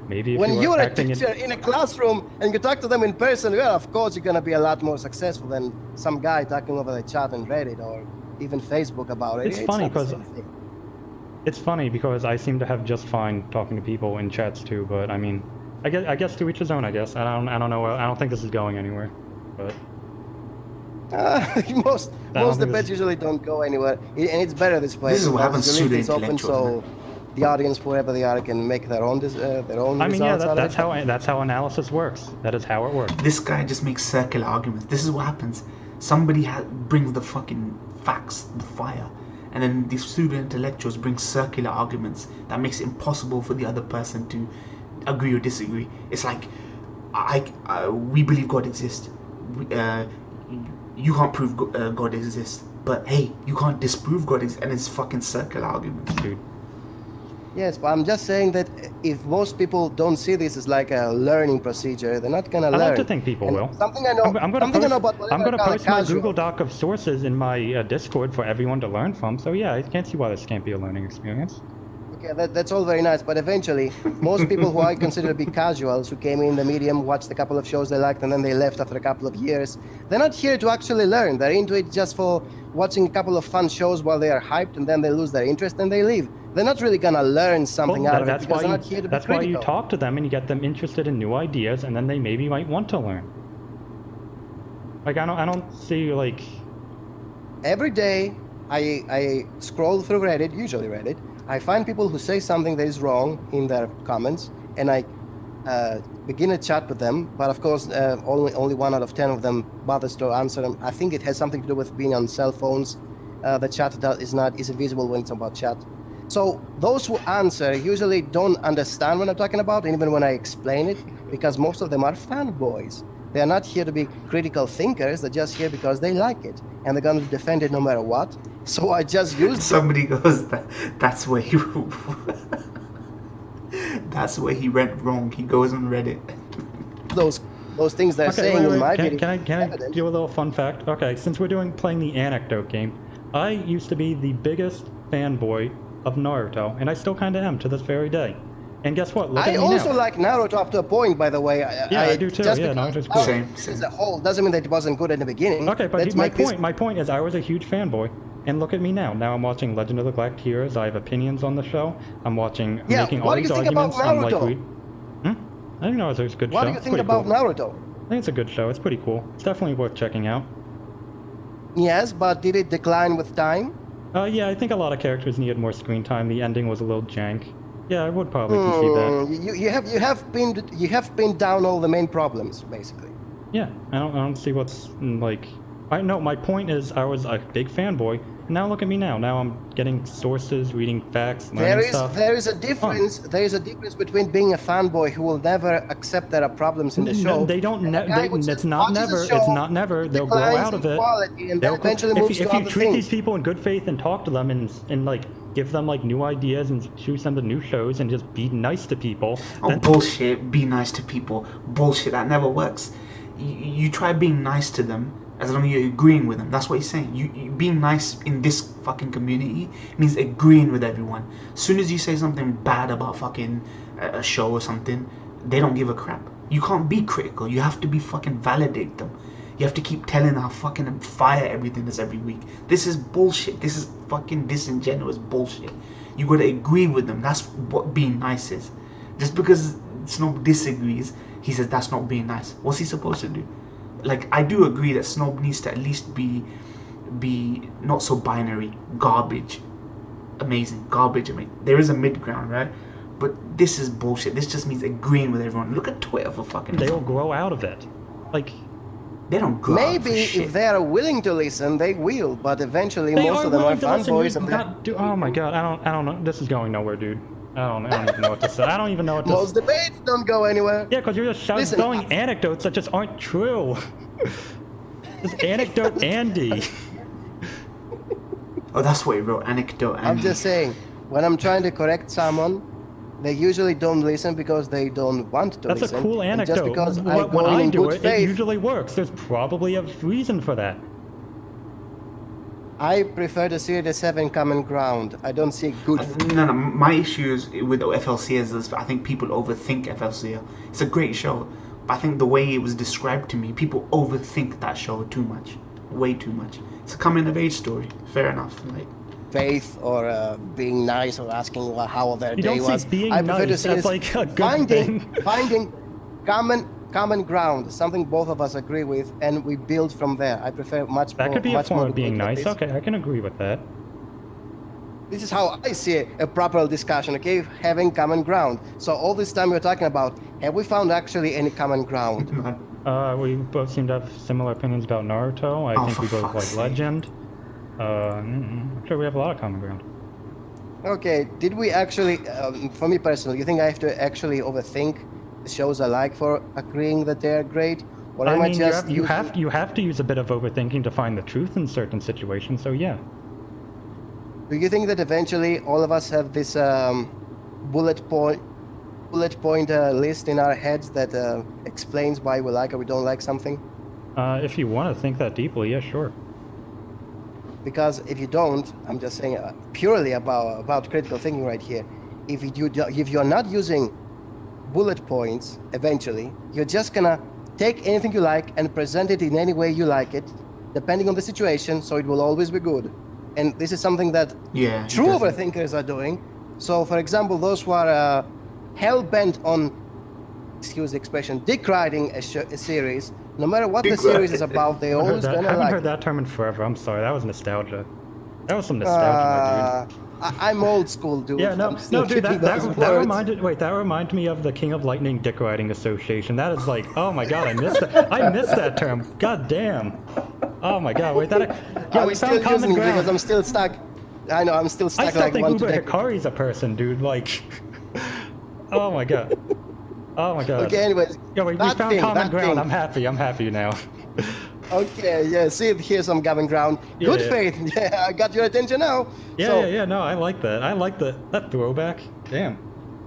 Maybe if when you're a acting teacher in a classroom and you talk to them in person, well, of course you're gonna be a lot more successful than some guy talking over the chat on Reddit or even Facebook about it. It's funny not the because same thing. it's funny because I seem to have just fine talking to people in chats too. But I mean, I guess to each his own. I guess I don't know. I don't think this is going anywhere. But most debates usually don't go anywhere, and it's better this way. This is what happens to the it's open, so the audience, whoever they are, can make their own I mean, yeah, that's how analysis works. That is how it works. This guy just makes circular arguments. This is what happens. Somebody brings the fucking facts, the fire, and then the pseudo intellectuals bring circular arguments that makes it impossible for the other person to agree or disagree. It's like, we believe God exists. You can't prove God exists, but hey, you can't disprove God exists, and it's fucking circular arguments, dude. Yes, but I'm just saying that if most people don't see this as like a learning procedure, they're not gonna learn. I like to think people will. Something I know. I'm gonna post my casual. Google Doc of sources in my Discord for everyone to learn from. So yeah, I can't see why this can't be a learning experience. Okay, that's all very nice, but eventually, most people who I consider to be casuals, who came in the medium, watched a couple of shows they liked, and then they left after a couple of years, they're not here to actually learn. They're into it just for watching a couple of fun shows while they are hyped, and then they lose their interest and they leave. They're not really gonna learn something out of it because they're not here to be That's critical. why you talk to them and you get them interested in new ideas, and then they maybe might want to learn. Like I don't see like. Every day, I scroll through Reddit, usually Reddit. I find people who say something that is wrong in their comments, and I begin a chat with them. But of course, only 1 out of 10 of them bothers to answer them. I think it has something to do with being on cell phones. The chat isn't visible when it's about chat. So those who answer usually don't understand what I'm talking about, even when I explain it, because most of them are fanboys. They're not here to be critical thinkers. They're just here because they like it, and they're going to defend it no matter what. So I just use. Somebody goes, that's where he. That's where he went wrong. He goes on Reddit. Those things they're saying in my video. Can I do a little fun fact? Okay, since we're playing the anecdote game, I used to be the biggest fanboy of Naruto, and I still kind of am to this very day. And guess what? Look at me now. I also like Naruto up to a point, by the way. Yeah, I do too. Yeah, Naruto's cool. Same. As a whole, doesn't mean that it wasn't good in the beginning. Okay, but my point is I was a huge fanboy, and look at me now. Now I'm watching Legend of the Galactic Heroes. I have opinions on the show. I'm making all these arguments. What do you think about Naruto? I don't know. It's a good show. What do you think about Naruto? I think it's a good show. It's pretty cool. It's definitely worth checking out. Yes, but did it decline with time? Yeah, I think a lot of characters needed more screen time. The ending was a little jank. Yeah, I would probably concede that. You have pinned down all the main problems, basically. Yeah, I don't see what's like. My point is I was a big fanboy, and now look at me now. Now I'm getting sources, reading facts, learning stuff. There is a difference. There is a difference between being a fanboy who will never accept there are problems in the show. No, they don't. It's not never. It's not never. They'll grow out of it. If you treat these people in good faith and talk to them and like give them like new ideas and choose them to new shows and just be nice to people. Oh, bullshit. Be nice to people. Bullshit. That never works. You try being nice to them as long as you're agreeing with them. That's what he's saying. You being nice in this fucking community means agreeing with everyone. As soon as you say something bad about fucking a show or something, they don't give a crap. You can't be critical. You have to be fucking validate them. You have to keep telling how fucking fire everything is every week. This is bullshit. This is fucking disingenuous bullshit. You gotta agree with them. That's what being nice is. Just because Snob disagrees, he says that's not being nice. What's he supposed to do? Like, I do agree that Snob needs to at least be not so binary. Garbage. Amazing. Garbage. I mean, there is a mid ground, right? But this is bullshit. This just means agreeing with everyone. Look at Twitter for fucking. They'll grow out of it. Like, they don't grow out of maybe shit. if they are willing to listen, they will. But eventually, they most are of them are willing to listen. fanboys. You got, dude, oh my god, I don't know. This is going nowhere, dude. I don't even know what to say. I don't even know what to Most say. debates don't go anywhere. Yeah, because you're just throwing anecdotes that just aren't true. Just anecdote Andy. Oh, that's what he wrote. Anecdote. I'm just saying, when I'm trying to correct someone, they usually don't listen because they don't want to That's listen. a cool And anecdote. just because When I in do good it, faith, it usually works. There's probably a reason for that. I prefer to see the 7 common ground. I don't see good. No. My issue is with FLC is I think people overthink FLC. It's a great show, but I think the way it was described to me, people overthink that show too much, way too much. It's a coming of age story. Fair enough. Like, faith or being nice or asking how their You day don't was. see being I prefer to nice see as this like a good thing. finding common ground, something both of us agree with, and we build from there. I prefer much That more. could be a much form more of being like nice. this. Okay, I can agree with that. This is how I see a proper discussion, okay? Having common ground. So all this time we're talking about, have we found actually any common ground? We both seem to have similar opinions about Naruto. I think we for both fuck's like sake. Legend. I'm sure we have a lot of common ground. Okay, did we actually, for me personally, you think I have to actually overthink the shows I like for agreeing that they're great? Or I am mean, just you have to use a bit of overthinking to find the truth in certain situations. So yeah. Do you think that eventually all of us have this bullet point list in our heads that explains why we like or we don't like something? If you want to think that deeply, yeah, sure. Because if you don't, I'm just saying purely about critical thinking right here. If you're not using bullet points, eventually you're just gonna take anything you like and present it in any way you like it, depending on the situation. So it will always be good. And this is something that true overthinkers are doing. So, for example, those who are hell-bent on, excuse the expression, dick-riding a series, no matter what the series is about, they always gonna I haven't like heard it. that term in forever. I'm sorry. That was nostalgia. That was some nostalgia, my dude. I'm old school, dude. Yeah, no, I'm still dude. keeping That those words. reminded me of the King of Lightning Dick Riding Association. That is like, oh my god, I missed that. I missed that term. God damn. Oh my god, wait, yeah, I'm we still found common using it because ground. I'm still stuck. I know, I'm still I stuck still like think one Uber today. Hikari's a person, dude. Like, oh my god. Oh my god. Okay, anyways. Yeah, we found common ground. I'm happy now. Okay, yeah, see, here's some common ground. Yeah, Good yeah. faith. Yeah, I got your attention now. Yeah, no, I like that. I like that throwback. Damn.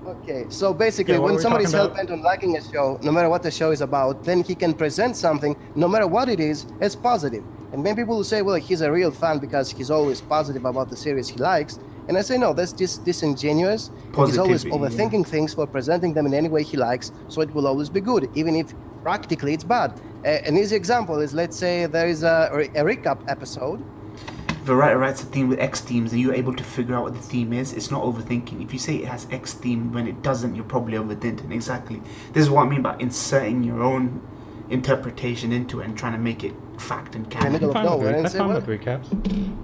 Okay, so basically, Yeah, what when were we somebody's talking about? hell-bent on liking a show, no matter what the show is about, then he can present something, no matter what it is, as positive. And many people will say, well, he's a real fan because he's always positive about the series he likes. And I say, no, that's just disingenuous. He's always Positivity, overthinking things for presenting them in any way he likes, so it will always be good, even if practically it's bad. An easy example is, let's say there is a recap episode. If a writer writes a theme with X themes and you're able to figure out what the theme is, it's not overthinking. If you say it has X theme when it doesn't, you're probably overthinking. Exactly. This is what I mean by inserting your own interpretation into it and trying to make it fact and In the canon. middle of nowhere and That's say, fine well, with recaps.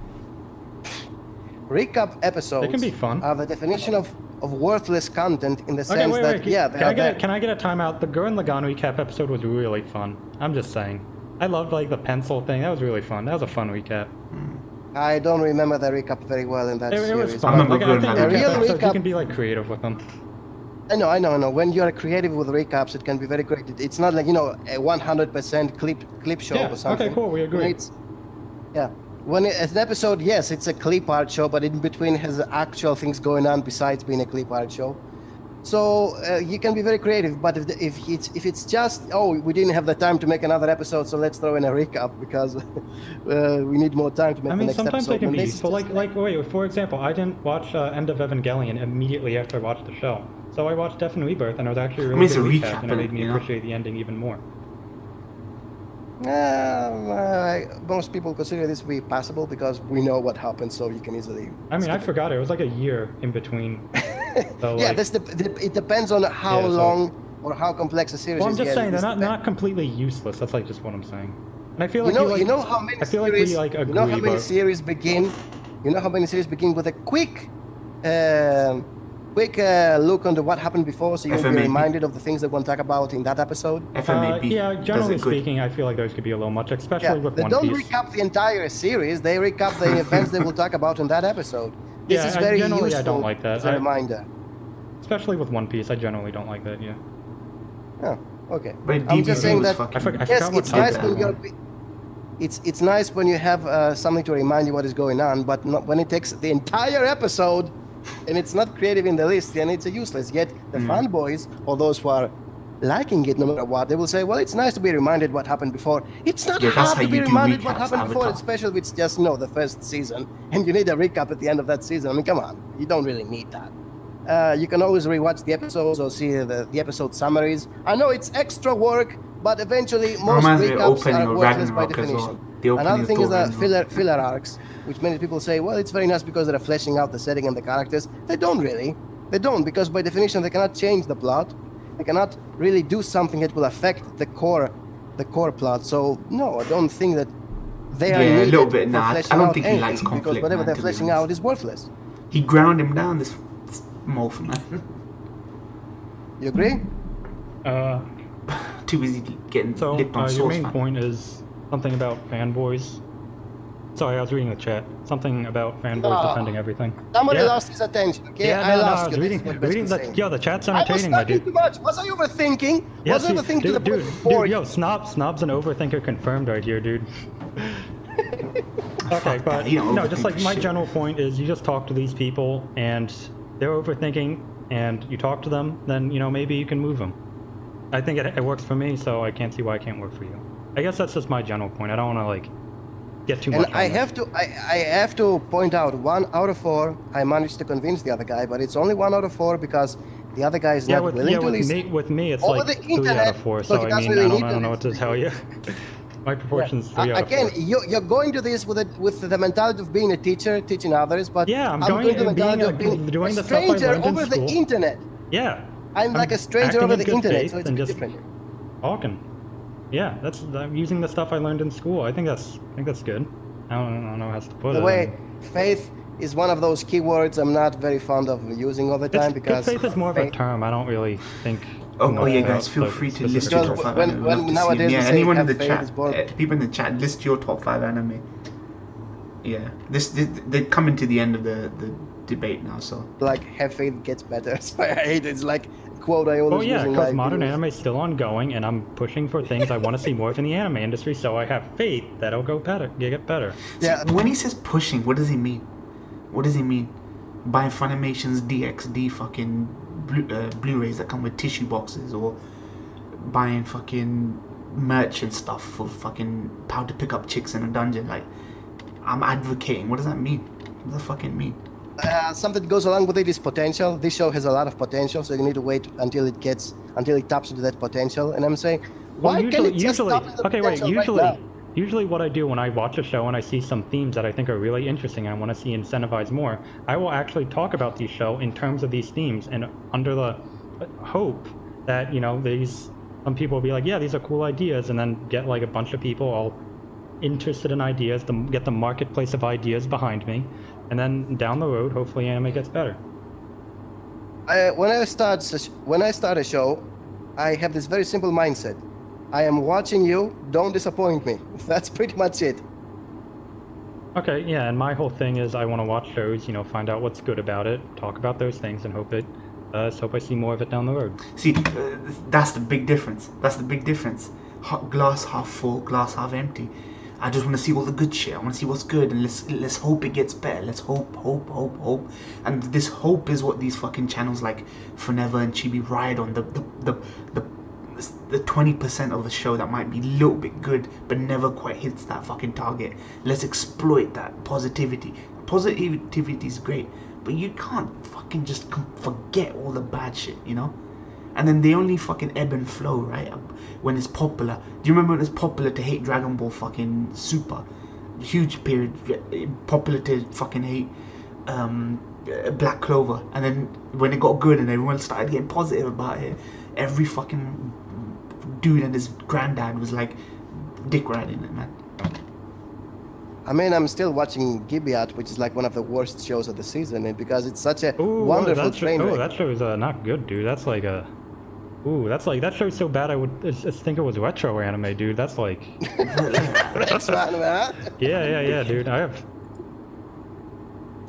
recap episodes They can be fun. are the definition of worthless content in the Okay, sense wait. that, yeah, Can I get a timeout? The Gurren Lagann recap episode was really fun. I'm just saying. I loved like the pencil thing. That was really fun. That was a fun recap. I don't remember the recap very well in that It series. was fun. remember Like, I Gurren think Lagann. recap Real episodes, you recap- can be like creative with them. I know. When you're creative with recaps, it can be very great. It's not like, a 100% clip show Yeah, or something. okay, cool, we agree. As an episode, yes, it's a clip art show, but in between has actual things going on besides being a clip art show. So you can be very creative, but if it's just we didn't have the time to make another episode, so let's throw in a recap because we need more time to make the next episode. Sometimes they can be useful. Wait, for example, I didn't watch End of Evangelion immediately after I watched the show, so I watched Death and Rebirth, and it was actually a really good recap, and it made me appreciate the ending even more. Most people consider this to be passable because we know what happened, so you can easily. I mean, I forgot it was like a year in between. So, yeah, it depends on how long or how complex a series is. Well, I'm just saying they're not completely useless. That's like just what I'm saying. And I feel like you know how many series, agree. You know how many series begin. You know how many series begin with a quick look into what happened before, so you'll be reminded of the things that we'll talk about in that episode. Yeah, generally speaking, I feel like those could be a little much, especially with One Piece. They don't recap the entire series; they recap the events that we'll talk about in that episode. This is very useful. I don't like that. As a reminder. Especially with One Piece, I generally don't like that. Yeah. Oh, okay. I'm just saying that. Yes, it's nice when you're. It's nice when you have something to remind you what is going on, but not when it takes the entire episode. And it's not creative in the least, and it's useless. Yet the fanboys, or those who are liking it no matter what, they will say, well, it's nice to be reminded what happened before. It's not hard to be reminded what happened before, especially if it's just, the first season, and you need a recap at the end of that season. I mean, come on, you don't really need that. You can always rewatch the episodes or see the episode summaries. I know it's extra work, but eventually most recaps are worthless by definition. Another thing is the filler arcs, which many people say, well, it's very nice because they're fleshing out the setting and the characters. They don't really. They don't, because by definition they cannot change the plot. They cannot really do something that will affect the core plot. So no, I don't think that they are needed a little bit. for fleshing I don't out think he likes conflict, because whatever they're fleshing out is worthless. He ground him down, this Morph, man. You agree? Too busy getting licked on sauce. Your main point is something about fanboys. Sorry, I was reading the chat. Something about fanboys defending everything. Somebody lost his attention. Okay, yeah, I was reading the chat's entertaining, my dude. Too much. Was I overthinking? Yes, was I overthinking to the point? Dude, Snob's an overthinker confirmed right here, dude. Okay, but no, just like my general point is, you just talk to these people and they're overthinking, and you talk to them, then maybe you can move them. I think it works for me, so I can't see why it can't work for you. I guess that's just my general point. I don't want to get too much. And I have to point out, 1 out of 4, I managed to convince the other guy, but it's only 1 out of 4 because the other guy is not willing to listen. With me, it's over like the 3 out of 4. So I mean, I don't know what to tell you. My proportion's 3 out of 4. Again, you're going to this with the mentality of being a teacher, teaching others, but I'm going to the mentality of being doing the stuff I learned in over school. The internet. Yeah. I'm like a stranger over the internet, so it's different. Talking. Yeah, I'm using the stuff I learned in school. I think that's good. I don't know how else to put it. The way faith is one of those keywords I'm not very fond of using all the time because faith is more of a term. I don't really think. Yeah, guys, feel free to list your top 5 anime. Nowadays, anyone in the chat, people in the chat, list your top 5 anime. Yeah, they're coming to the end of the debate now, so. Like, have faith gets better. So I hate it. It's like a quote I always use in my because modern anime is still ongoing, and I'm pushing for things I want to see more of in the anime industry, so I have faith that it'll get better. Yeah. See, when he says pushing, what does he mean? What does he mean? Buying Funimation's DXD fucking Blu-rays that come with tissue boxes, or buying fucking merch and stuff for fucking how to pick up chicks in a dungeon. Like, I'm advocating. What does that mean? What does that fucking mean? Something that goes along with it is potential. This show has a lot of potential, so you need to wait until it taps into that potential. And I'm saying, why can't it just tap into the potential right now? Usually what I do when I watch a show and I see some themes that I think are really interesting and I want to see incentivized more, I will actually talk about the show in terms of these themes, and under the hope that, some people will be like, yeah, these are cool ideas, and then get like a bunch of people all interested in ideas, get the marketplace of ideas behind me, and then down the road, hopefully anime gets better. When I start a show, I have this very simple mindset. I am watching you, don't disappoint me. That's pretty much it. Okay, yeah, and my whole thing is I want to watch shows, find out what's good about it, talk about those things, and hope I see more of it down the road. See, that's the big difference. Glass half full, glass half empty. I just want to see all the good shit. I want to see what's good, and let's hope it gets better. Let's hope. And this hope is what these fucking channels like Forever and Chibi ride on. The 20% of the show that might be a little bit good but never quite hits that fucking target. Let's exploit that positivity. Positivity is great, but you can't fucking just forget all the bad shit, you know? And then they only fucking ebb and flow, right? When it's popular. Do you remember when it's popular to hate Dragon Ball fucking Super? Huge period. Popular to fucking hate Black Clover. And then when it got good and everyone started getting positive about it, every fucking dude and his granddad was like dick riding it, man. I mean, I'm still watching Gibeat, which is like one of the worst shows of the season, and because it's such a wonderful train wreck. That show is not good, dude. That's like a... Ooh, that's like... That show's so bad I would just think it was retro anime, dude. That's like... Retro anime, huh? Yeah, dude. I have...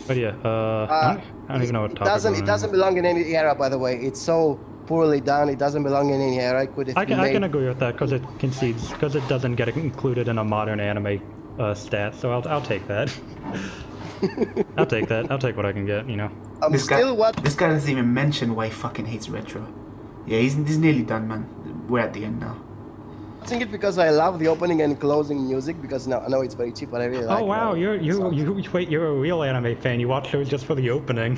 But yeah, I don't even know what topic it doesn't belong in any era, by the way. It's so poorly done. It doesn't belong in any era. I can agree with that, because it concedes... Because it doesn't get included in a modern anime stat, so I'll take that. I'll take that. I'll take what I can get, you know. This guy doesn't even mention why he fucking hates retro. Yeah, he's nearly done, man. We're at the end now. I think it's because I love the opening and closing music, because I know it's very cheap, but I really like it. Oh wow, you're a real anime fan. You watch shows just for the opening.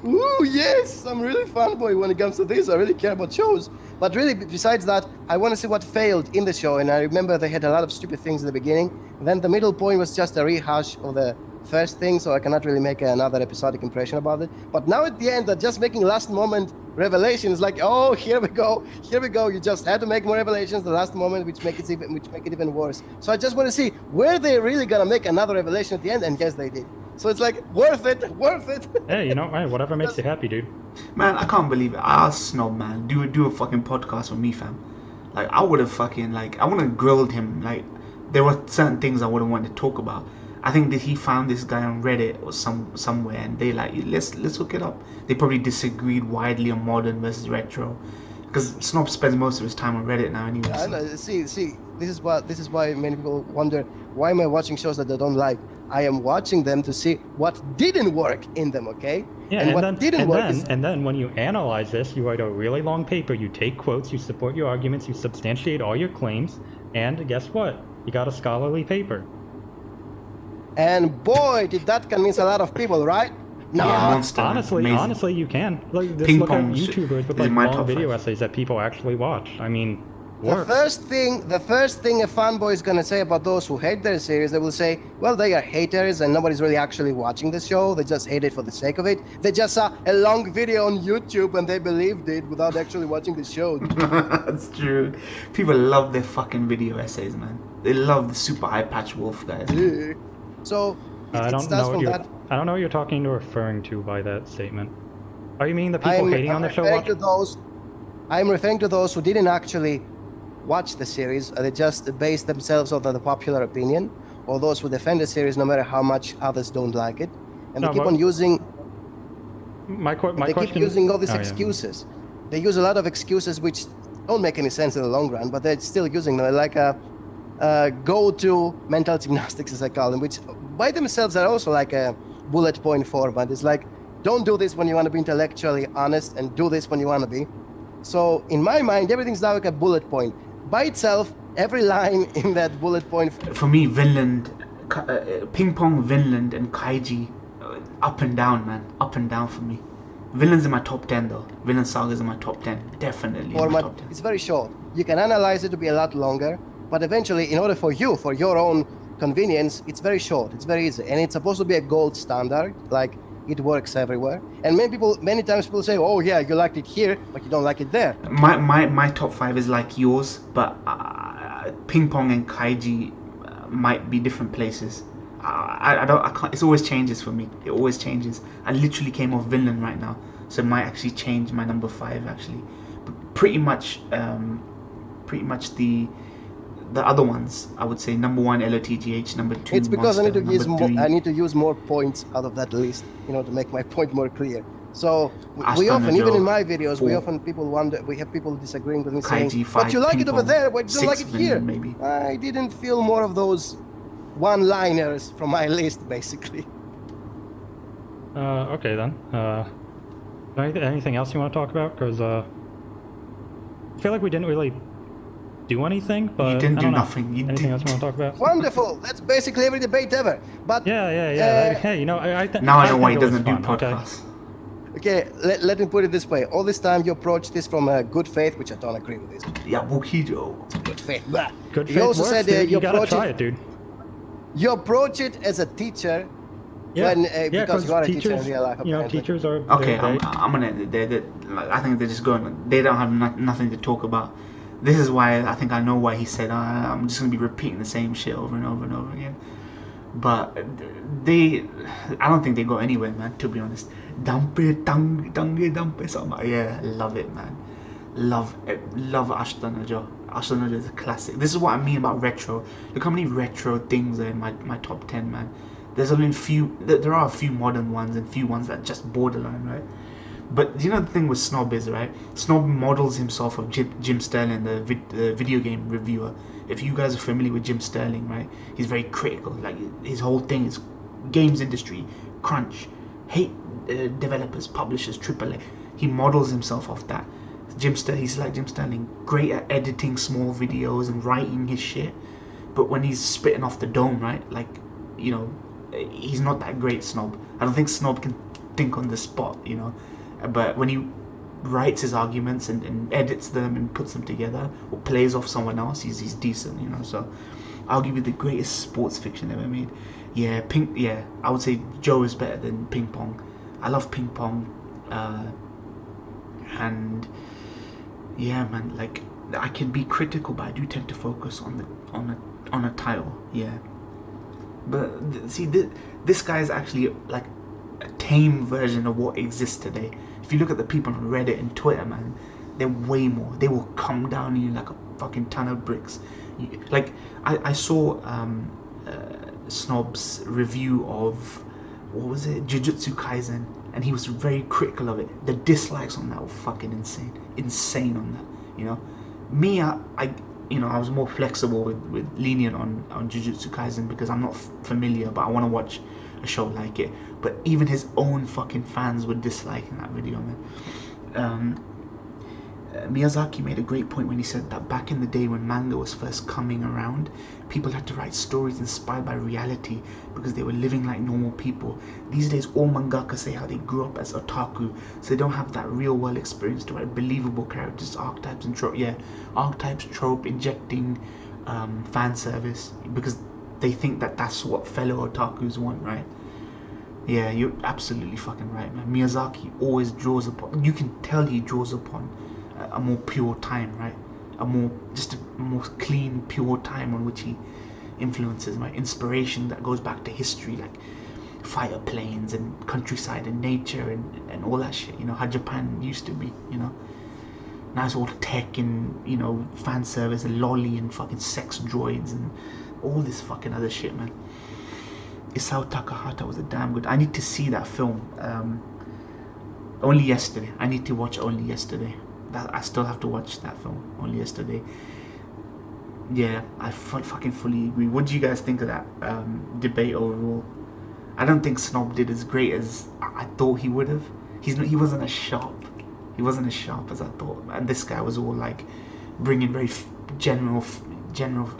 Ooh, yes! I'm really fanboy when it comes to this. I really care about shows. But really, besides that, I want to see what failed in the show. And I remember they had a lot of stupid things in the beginning. And then the middle point was just a rehash of the first thing, so I cannot really make another episodic impression about it. But now at the end, they're just making last moment revelations. Like, oh, here we go. You just had to make more revelations the last moment, which make it even worse. So I just want to see, were they really gonna make another revelation at the end? And yes, they did. So it's like, worth it. Hey, you know, hey, whatever makes you happy, dude. Man, I can't believe it. I asked Snob, man, do a fucking podcast with me, fam. Like, I would have fucking, like, I would have grilled him. Like, there were certain things I would have wanted to talk about. I think that he found this guy on Reddit or somewhere, and they like, let's look it up. They probably disagreed widely on modern versus retro, because Snob spends most of his time on Reddit now anyway. I know. See, this is why many people wonder, why am I watching shows that I don't like? I am watching them to see what didn't work in them, okay? Yeah, and then when you analyze this, you write a really long paper, you take quotes, you support your arguments, you substantiate all your claims, and guess what? You got a scholarly paper. And boy, did that convince a lot of people, right? No. Yeah, honestly, you can. Like, just look at YouTubers with like long video essays that people actually watch. I mean, the first thing a fanboy is gonna say about those who hate their series, they will say, well, they are haters and nobody's really actually watching the show. They just hate it for the sake of it. They just saw a long video on YouTube and they believed it without actually watching the show. That's true. People love their fucking video essays, man. They love the super eye patch wolf guys. Yeah. So I don't know what you're talking or referring to by that statement. Are you mean the people hating on the show? I'm referring to those who didn't actually watch the series. They just base themselves on the popular opinion, or those who defend the series no matter how much others don't like it, and they keep on using. Keep using all these excuses. Yeah. They use a lot of excuses which don't make any sense in the long run, but they're still using them like a go-to mental gymnastics, as I call them, which by themselves are also like a bullet point format. It's like, don't do this when you want to be intellectually honest, and do this when you want to be. So in my mind, everything's now like a bullet point. By itself, every line in that bullet point... For me, Vinland, Ping Pong, Vinland, and Kaiji, up and down, man. Up and down for me. Vinland's in my top 10, though. Vinland Saga's in my top 10. Definitely in my top 10. It's very short. You can analyze it to be a lot longer, but eventually, in order for your own convenience, it's very short. It's very easy. And it's supposed to be a gold standard. Like, it works everywhere. And many times people say, oh yeah, you liked it here, but you don't like it there. My top 5 is like yours, but Ping Pong and Kaiji might be different places. I can't, it always changes for me. It always changes. I literally came off Vinland right now, so it might actually change my number 5 actually. But pretty much the other ones, I would say number 1 LOTGH, number 2 It's because Monster, I need to use more points out of that list, to make my point more clear. So we Ashton often, even in Joe, my videos, we 4. often people wonder. We have people disagreeing with me, Kaiji saying, 5, "But you like ping it over pong, there, but you don't like 6 it here." maybe. I didn't feel more of those one-liners from my list, basically. Okay then. Anything else you want to talk about? Because I feel like we didn't really do anything, but You didn't I do don't know. nothing. You Anything did. else you want to talk about? Wonderful. That's basically every debate ever. But Yeah. Hey, you know, Now I know why he think it was doesn't do fun, okay? podcasts. okay, let me put it this way. All this time you approach this from a good faith, which I don't agree with this. Yeah, Bukijo. Good faith. Blah. Good You faith also works, said dude. You gotta approach try it, dude. You approach it as a teacher. Yeah, When, yeah, because you are a teacher teachers, in real life, you know, apparently. teachers are. Okay, I'm gonna end it. Like, I think they're just going. They don't have nothing to talk about. This is why I think I know why he said I'm just gonna be repeating the same shit over and over and over again. But I don't think they go anywhere, man. To be honest, dumpe, something. Yeah, love it, man. Love Ashton Joe. Ashton Joe is a classic. This is what I mean about retro. Look how many retro things are in my top 10, man. There's only a few. There are a few modern ones and few ones that just borderline, right? But you know the thing with Snob is, right? Snob models himself of Jim Sterling, the video game reviewer. If you guys are familiar with Jim Sterling, right? He's very critical. Like his whole thing is games industry, crunch, hate developers, publishers, AAA. He models himself off that. He's like Jim Sterling, great at editing small videos and writing his shit. But when he's spitting off the dome, right? Like, you know, he's not that great, Snob. I don't think Snob can think on the spot, you know. But when he writes his arguments and edits them and puts them together or plays off someone else, he's decent, you know. So I'll give you the greatest sports fiction ever made. Yeah, I would say Joe is better than ping pong. I love ping pong, and yeah, man, like I can be critical, but I do tend to focus on a title. Yeah, but see, this guy is actually like a tame version of what exists today. If you look at the people on Reddit and Twitter, man, they're way more. They will come down on you like a fucking ton of bricks. Like I saw Snob's review of, what was it, Jujutsu Kaisen, and he was very critical of it. The dislikes on that were fucking insane on that, you know. Me, I was more flexible with lenient on Jujutsu Kaisen because I'm not familiar, but I want to watch a show like it. But even his own fucking fans were disliking that video, man. Miyazaki made a great point when he said that back in the day when manga was first coming around, people had to write stories inspired by reality because they were living like normal people. These days all mangaka say how they grew up as otaku, so they don't have that real world experience to write believable characters, archetypes and trope injecting fan service because they think that that's what fellow otakus want, right? Yeah, you're absolutely fucking right, man. Miyazaki always draws upon, you can tell he draws upon a more pure time, right? A more clean, pure time on which he influences, right? Inspiration that goes back to history, like fighter planes and countryside and nature and all that shit, you know, how Japan used to be, you know. Now it's all tech and, you know, fan service and lolly and fucking sex droids and all this fucking other shit, man. Isao Takahata was a damn good. I need to see that film. Only yesterday. I need to watch Only Yesterday. I still have to watch that film. Only Yesterday. Yeah, I fucking fully agree. What do you guys think of that debate overall? I don't think Snob did as great as I thought he would have. He wasn't as sharp. He wasn't as sharp as I thought. And this guy was all like bringing very general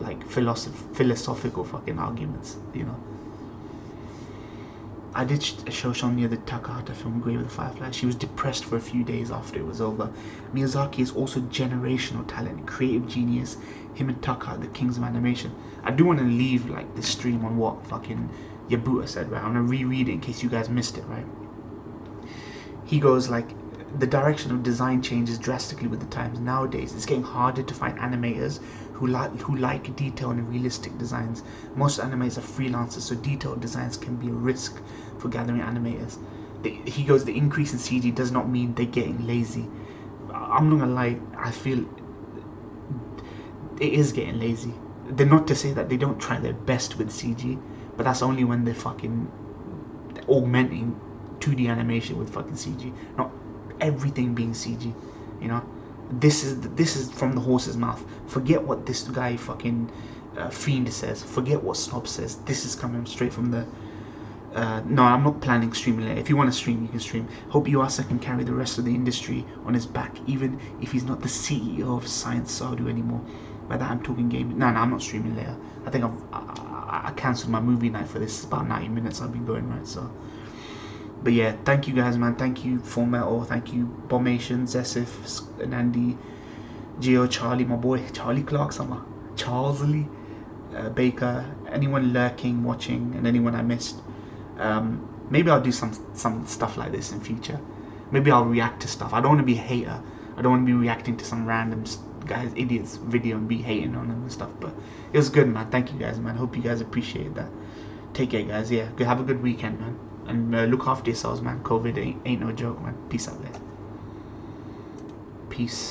like philosophical fucking arguments, you know. I did show Sonia the Takahata film Grave of the Firefly. She was depressed for a few days after it was over. Miyazaki is also generational talent, creative genius. Him and Takahata, the kings of animation. I do want to leave like the stream on what fucking Yabuta said, right? I'm gonna reread it in case you guys missed it, right? He goes like, the direction of design changes drastically with the times. Nowadays, it's getting harder to find animators who like detail and realistic designs. Most animators are freelancers, so detailed designs can be a risk for gathering animators. He goes, the increase in CG does not mean they're getting lazy. I'm not gonna lie, I feel it is getting lazy. They're not to say that they don't try their best with CG, but that's only when they're fucking augmenting 2D animation with fucking CG. Not everything being CG. You know, this is from the horse's mouth. Forget what this guy fucking Fiend says. Forget what Snob says. This is coming straight from the. No, I'm not planning streaming later. If you want to stream, you can stream. Hope Yuasa can carry the rest of the industry on his back, even if he's not the CEO of Science Sadu anymore. By that I'm talking gaming. No, I'm not streaming later. I think I cancelled my movie night for this. It's about 90 minutes I've been going, right? So, but yeah, thank you guys, man. Thank you Full Metal. Thank you Bombation, Zesif, Nandi, Geo, Charlie, my boy Charlie Clark, summer, Charles Lee, Baker, anyone lurking, watching, and anyone I missed. Maybe I'll do some stuff like this in future. Maybe I'll react to stuff. I don't want to be a hater. I don't want to be reacting to some random guy's idiots video and be hating on them and stuff. But it was good, man. Thank you guys, man. Hope you guys appreciate that. Take care, guys. Yeah, have a good weekend, man. And look after yourselves, man. COVID ain't no joke, man. Peace out, guys. Peace.